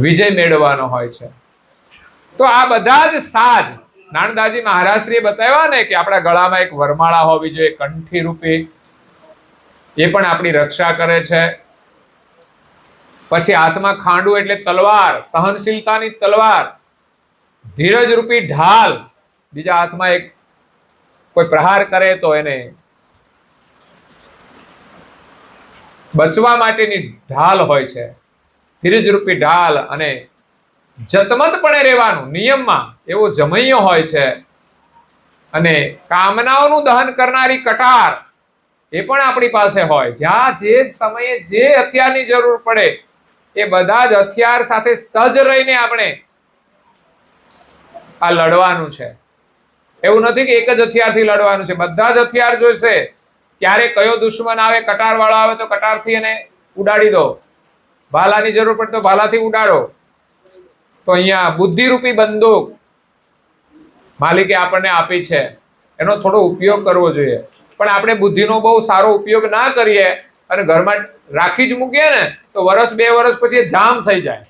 વિજય મેળવવાનો હોય છે. તો આ બધા જ સાજ નાનદાજી મહારાજશ્રીએ બતાવ્યા ને કે આપણા ગળામાં એક વરમાળા હોવી જોઈએ, કંઠી રૂપી, એ પણ આપણી રક્ષા કરે છે. પછી હાથમાં ખાંડું એટલે તલવાર, સહનશીલતાની તલવાર, ધીરજ રૂપી ઢાલ, બીજા હાથમાં એક કોઈ પ્રહાર કરે તો એને બચવા માટેની ઢાલ હોય છે, ધીરજ રૂપી ઢાલ. અને જતમતપણે રહેવાનું, નિયમમાં એવો જમૈયો હોય છે. અને કામનાઓનું દહન કરનારી કટાર એ પણ આપણી પાસે હોય. જ્યાં જે સમયે જે હથિયારની જરૂર પડે એ બધા જ હથિયાર સાથે સજ્જ રહીને આપણે આ લડવાનું છે. એવું નથી કે એક જ હથિયારથી લડવાનું છે, બધા જ હથિયાર જોઈશે. ક્યારે કયો દુશ્મન આવે, કટાર વાળો આવે તો કટારથી એને ઉડાડી દો, ભાલાની જરૂર પડે તો ભાલાથી ઉડાડો. તો અહીંયા બુદ્ધિરૂપી બંદૂક માલિકે આપણને આપી છે, એનો થોડો ઉપયોગ કરવો જોઈએ. પણ આપણે બુદ્ધિનો બહુ સારો ઉપયોગ ના કરીએ અને ઘરમાં રાખી જ મૂકીએ ને તો વર્ષ 2 વર્ષ પછી એ જામ થઈ જાય,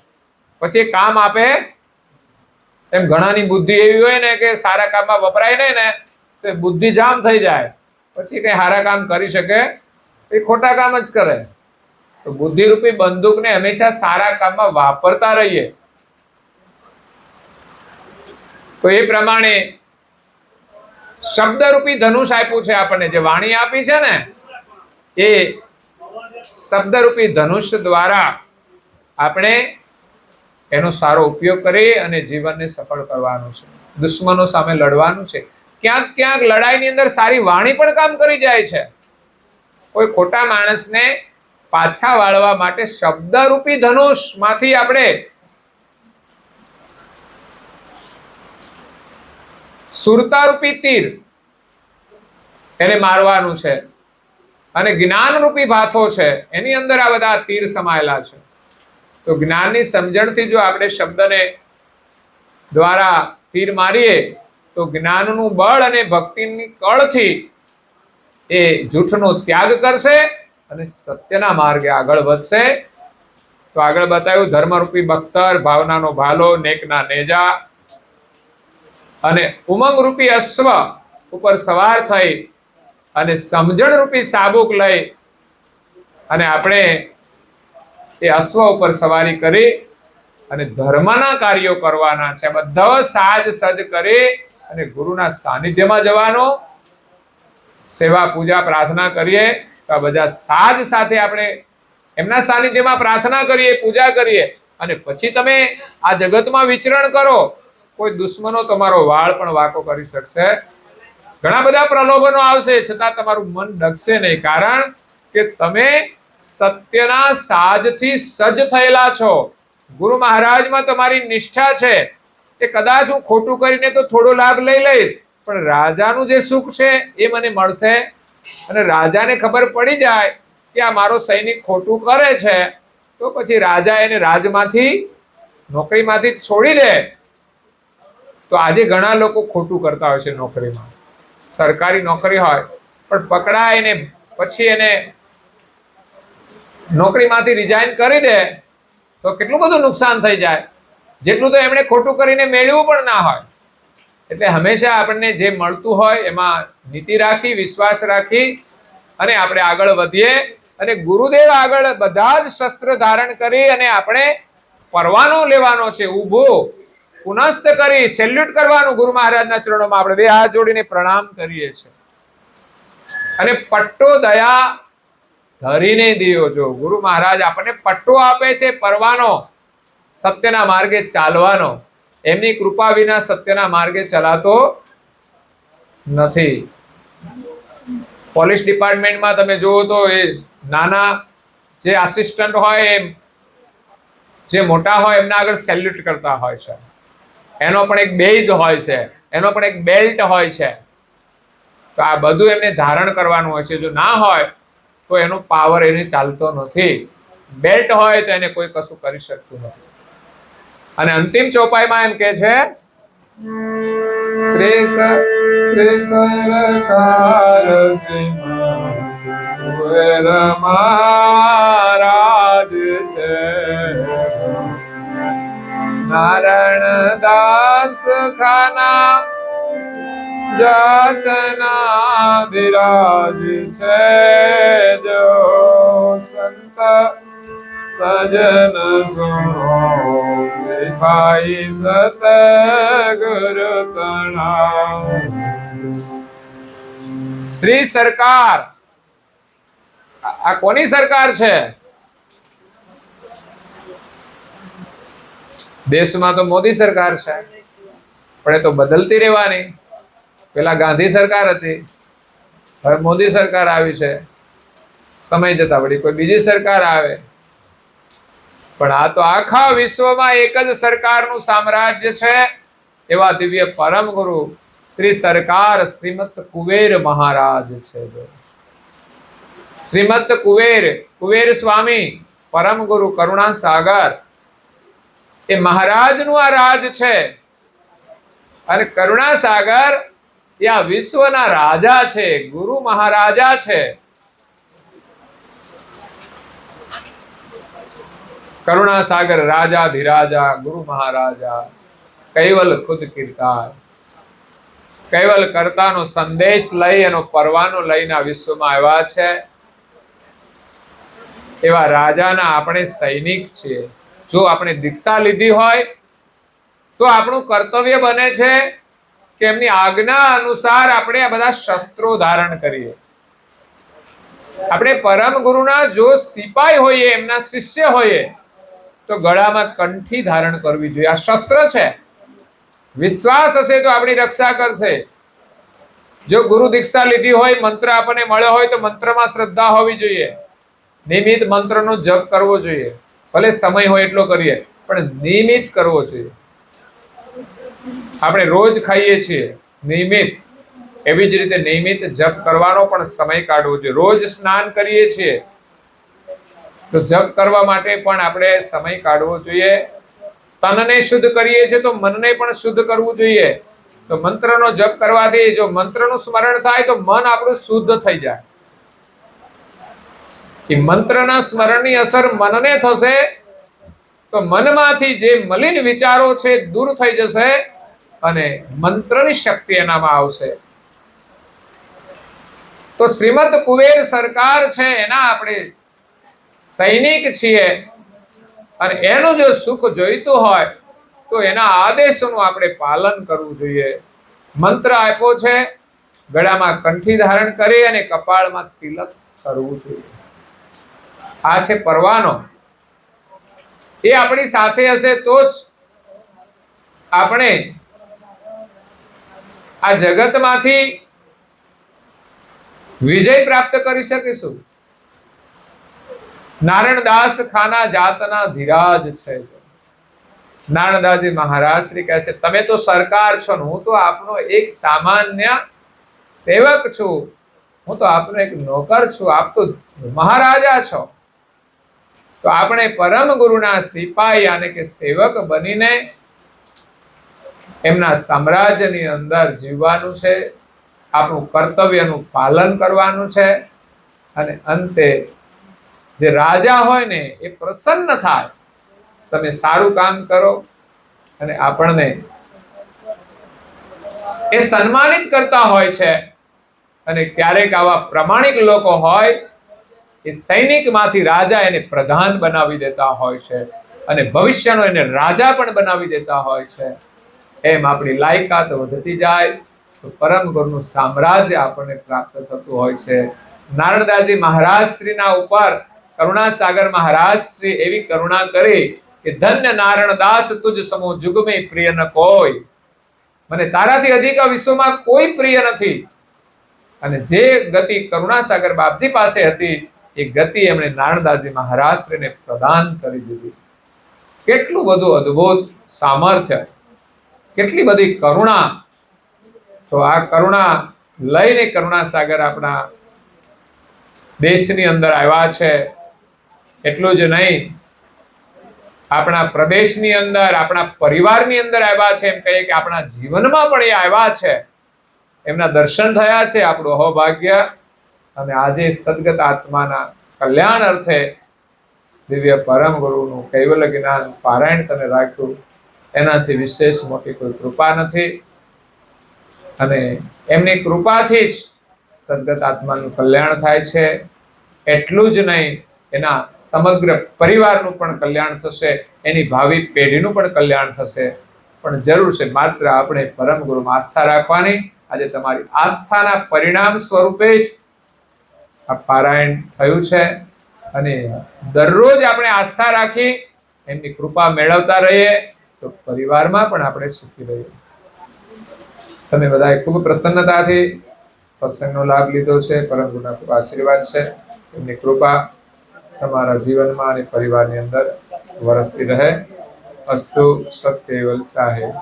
પછી એ કામ આપે. એમ ઘણાની બુદ્ધિ એવી હોય ને કે સારા કામમાં વપરાય નહીં ને તો બુદ્ધિ જામ થઈ જાય, પછી કઈ સારા કામ કરી શકે એ ખોટા કામ જ કરે. તો બુદ્ધિરૂપી બંદૂકને હંમેશા સારા કામમાં વાપરતા રહીએ. તો એ પ્રમાણે શબ્દરૂપી ધનુષ આપ્યું છે આપણને, જે વાણી આપી છે ને એ શબ્દરૂપી ધનુષ દ્વારા આપણે એનો સારો ઉપયોગ કરી અને જીવનને સફળ કરવાનું છે, દુશ્મનો સામે લડવાનું છે. ક્યાંક ક્યાંક લડાઈની અંદર સારી વાણી પણ કામ કરી જાય છે. કોઈ ખોટા માણસને પાછા વાળવા માટે શબ્દરૂપી ધનુષ માંથી આપણે સુરતારૂપી તીર એને મારવાનું છે. અને જ્ઞાનરૂપી ભાથો છે, એની અંદર આ બધા તીર સમાયેલા છે. તો જ્ઞાનની સમજણથી જો આપણે શબ્દને દ્વારા તીર મારીએ તો જ્ઞાનનું બળ અને ભક્તિની કળથી એ જૂઠનો ત્યાગ કરશે અને સત્યના માર્ગે આગળ વધશે. તો આગળ બતાવ્યું ધર્મરૂપી બખ્તર, ભાવનાનો ભાલો, નેકના નેજા અને ઉમંગ રૂપી અશ્વ ઉપર સવાર થઈ અને સમજણ રૂપી સાબુક લઈ અને આપણે એ અશ્વ ઉપર સવારી કરી અને ધર્મના કાર્યો કરવાના છે. બધા સાજ સજ કરી અને ગુરુના સાનિધ્યમાં જવાનો, સેવા પૂજા પ્રાર્થના કરીએ તો આ બધા સાજ સાથે આપણે એમના સાનિધ્યમાં પ્રાર્થના કરીએ, પૂજા કરીએ અને પછી તમે આ જગતમાં વિચરણ કરો. કોઈ દુશ્મનો તમારો વાળ પણ વાંકો કરી શકશે, ઘણા બધા પ્રલોભનો આવશે, છતાં તમારું મન ડગશે નહીં, કારણ કે તમે સત્યના સાજથી સજ્જ થયેલા છો. ગુરુ મહારાજમાં તમારી નિષ્ઠા છે કે કદાચ હું ખોટું કરીને તો થોડો લાભ લઈ લઈશ, પણ રાજાનું જે સુખ છે એ મને મળશે. અને રાજાને ખબર પડી જાય કે આ મારો સૈનિક ખોટું કરે છે તો પછી રાજા એને રાજમાંથી, નોકરીમાંથી છોડી દે. તો આજે ઘણા લોકો ખોટું કરતા હોય છે નોકરીમાં, સરકારી નોકરી હોય પણ પકડાય ને પછી એને નોકરીમાંથી રિઝાઇન કરી દે તો કેટલું બધું નુકસાન થઈ જાય, જેટલું તો એમણે ખોટું કરીને મેળવ્યું પણ ના હોય. એટલે હંમેશા આપણને જે મળતું હોય એમાં નીતિ રાખી, વિશ્વાસ રાખી અને આપણે આગળ વધીએ. અને ગુરુદેવ આગળ બધા જ શસ્ત્ર ધારણ કરી અને આપણે પરવાનો લેવાનો છે, ઊભો પુનસ્ત કરી સેલ્યુટ કરવાનું ગુરુ મહારાજના ચરણોમાં આપણે 2 હાથ જોડીને પ્રણામ કરીએ છીએ. અને પટ્ટો દયા ધરીને દિયો. જો ગુરુ મહારાજ આપણને પટ્ટો આપે છે, પરવાનો, સત્યના માર્ગે ચાલવાનો. એમની કૃપા વિના સત્યના માર્ગે ચલાતો નથી. પોલીસ ડિપાર્ટમેન્ટમાં તમે જુઓ તો એ નાના જે આસિસ્ટન્ટ હોય એ જે મોટા હોય એમના આગળ સેલ્યુટ કરતા હોય છે. એનો પણ એક બેઝ હોય છે, એનો પણ એક બેલ્ટ હોય છે. તો આ બધું એમને ધારણ કરવાનું હોય છે. જો ના હોય તો એનો પાવર એને ચાલતો નથી. બેલ્ટ હોય તો એને કોઈ કશું કરી શકતું નથી. અને અંતિમ ચોપાઈમાં એમ કે છે શ્રી સરકાર મહારાજ છે, નારાયણ દાસ ખાના જાતના વિરાજ છે. જો સંત સજન સુનો સિપાઈ સતગુરુ પ્રણામ. શ્રી સરકાર, આ કોની સરકાર છે? દેશમાં તો મોદી સરકાર છે, પણ એ તો બદલતી રહેવાની. પેલા ગાંધી સરકાર હતી, હવે મોદી સરકાર આવી છે. સમય જતા વળી કોઈ બીજી સરકાર આવે, પણ આ તો આખા વિશ્વમાં એક જ સરકારનું સામ્રાજ્ય છે. એવા દિવ્ય પરમ ગુરુ શ્રી સરકાર શ્રીમત કુબેર મહારાજ છે. શ્રીમત કુબેર સ્વામી પરમ ગુરુ કરુણા સાગર એ મહારાજનું આ રાજ છે. અને કરુણા સાગર એ આ વિશ્વના રાજા છે, ગુરુ મહારાજા છે. કરુણા સાગર રાજા ધીરાજા ગુરુ મહારાજા કૈવલ ખુદ કીર્તાર. કૈવલ કર્તાનો સંદેશ લઈ એનો પરવાનો લઈને આ વિશ્વમાં આવ્યા છે. એવા રાજાના આપણે સૈનિક છીએ. જો આપણે દીક્ષા લીધી હોય તો આપણું કર્તવ્ય બને છે કે એમની આજ્ઞા અનુસાર આપણે આ બધા શસ્ત્રો ધારણ કરીએ. આપણે પરમ ગુરુના જો સિપાઈ હોઈએ, એમના શિષ્ય હોઈએ, તો ગળામાં કંઠી ધારણ કરવી જોઈએ. આ શસ્ત્ર છે. વિશ્વાસ હશે તો આપણી રક્ષા કરશે. જો ગુરુ દીક્ષા લીધી હોય, મંત્ર આપણને મળ્યો હોય, તો મંત્રમાં શ્રદ્ધા હોવી જોઈએ. નિયમિત મંત્રનો જપ કરવો જોઈએ. ભલે સમય હોય એટલો કરીએ, પણ નિયમિત કરવો જોઈએ. આપણે રોજ ખાઈએ છીએ, નિયમિત. એવી જ રીતે નિયમિત જપ કરવાનો પણ સમય કાઢવો જોઈએ. રોજ સ્નાન કરીએ છીએ તો જપ કરવા માટે પણ આપણે સમય કાઢવો જોઈએ. તનને શુદ્ધ કરીએ છીએ તો મનને પણ શુદ્ધ કરવું જોઈએ. તો મંત્રનો જપ કરવાથી જો મંત્રનું સ્મરણ થાય તો મન આપણું શુદ્ધ થઈ જાય. એ મંત્રના સ્મરણની અસર મનને થશે તો મનમાંથી જે મલિન વિચારો છે દૂર થઈ જશે અને મંત્રની શક્તિ એનામાં આવશે. તો શ્રીમદ કુબેર સરકાર છે, એના આપણે સૈનિક છીએ. અને એનું જો સુખ જોઈતું હોય તો એના આદેશોનું આપણે પાલન કરવું જોઈએ. મંત્ર આપ્યો છે, ગળામાં કંઠી ધારણ કરી અને કપાળમાં તિલક કરવું જોઈએ. આ છે પરવાનો. એ આપણી સાથે હશે તો જ આપણે આ જગતમાંથી વિજય પ્રાપ્ત કરી શકીશું. નારણદાસ ખાના જાતના ધીરાજ છે. નારણદાસજી મહારાજ શ્રી કહે છે, તમે તો સરકાર છો ને હું તો આપનો એક સામાન્ય સેવક છું. હું તો આપનો એક નોકર છું. આપ તો મહારાજા છો. તો આપણે પરમ ગુરુના સિપાહી અને કે સેવક બનીને એમના સામ્રાજ્યની અંદર જીવવાનું છે. આપણું કર્તવ્યનું પાલન કરવાનું છે. અને અંતે જે રાજા હોય ને એ પ્રસન્ન થાય. તમે સારું કામ કરો અને આપણને એ સન્માનિત કરતા હોય છે. અને ક્યારેક આવા પ્રમાણિક લોકો હોય, એ સૈનિકમાંથી રાજા એને પ્રધાન બનાવી દેતા હોય છે અને ભવિષ્યનો એને રાજા પણ બનાવી દેતા હોય છે. એમ આપણી લાયકાત વધતી જાય તો પરમ ગુરુનું સામ્રાજ્ય આપણને પ્રાપ્ત થતું હોય છે. નારણદાસજી મહારાજ શ્રીના ઉપર કરુણા સાગર મહારાજ શ્રી એવી કરુણા કરી કે ધન્ય નારણદાસ તુજ સમો જુગ મેં પ્રિય ન કોઈ. મને તારાથી અધિક વિશ્વમાં કોઈ પ્રિય નથી. અને જે ગતિ કરુણા સાગર બાપજી પાસે હતી એ ગતિ એમણે નારણદાસજી મહારાજ શ્રીને પ્રદાન કરી દીધી. કેટલું બધું અદ્ભુત સામર્થ્ય, કેટલી બધી કરુણા. તો આ કરુણા લઈને કરુણા સાગર આપણા દેશની અંદર આવ્યા છે. એટલું જ નહીં, આપણા પ્રદેશની અંદર, આપણા પરિવારની અંદર આવ્યા છે. એમ કહીએ કે આપણા જીવનમાં પણ એ આવ્યા છે. એમના દર્શન થયા છે. આપણું અહોભાગ્ય. અને આજે સદગત આત્માના કલ્યાણ અર્થે દિવ્ય પરમ ગુરુનું કૈવલ્ય જ્ઞાન પારાયણ તમે રાખ્યું, એનાથી વિશેષ મોટી કોઈ કૃપા નથી. અને એમની કૃપાથી જ સદગત આત્માનું કલ્યાણ થાય છે. એટલું જ નહીં, એના સમગ્ર પરિવારનું પણ કલ્યાણ થશે. એની ભાવિ પેઢીનું પણ કલ્યાણ થશે. પણ જરૂર છે માત્ર આપણે પરમ ગુરુમાં આસ્થા રાખવાની. આજે તમારી આસ્થાના પરિણામ સ્વરૂપે જ આ પારાયણ થયું છે અને દરરોજ આપણે આસ્થા રાખી એમની કૃપા મેળવતા રહીએ તો પરિવારમાં પણ આપણે સુખી રહીએ. તમે બધાએ ખૂબ પ્રસન્નતાથી સત્સંગનો લાભ લીધો છે. પરમ ગુરુના ખૂબ આશીર્વાદ છે. એમની કૃપા તમારા જીવનમાં અને પરિવારની અંદર વરસતી રહે. અસ્તુ. સત્કેવલ સાહેબ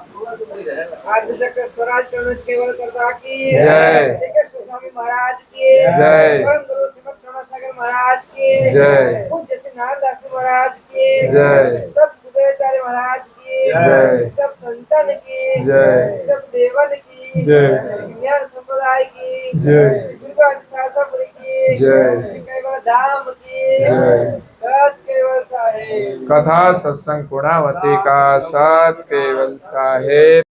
आदिशक्ति स्वराज करुणेश केवल करता की जय। श्री कृष्ण स्वामी महाराज की जय। परम गुरु श्रीमद करुणासागर महाराज की जय। पूज्य श्री नारायणदास महाराज की जय। सब गुरुचार्य महाराज की जय। सब संतन की जय। सब देवन की जय। ज्ञान संप्रदाय की जय। दुर्गा शास्त्री की जय। केवल धाम की जय। सत केवल साहेब कथा सत्संग पूर्णावती का सत केवल साहेब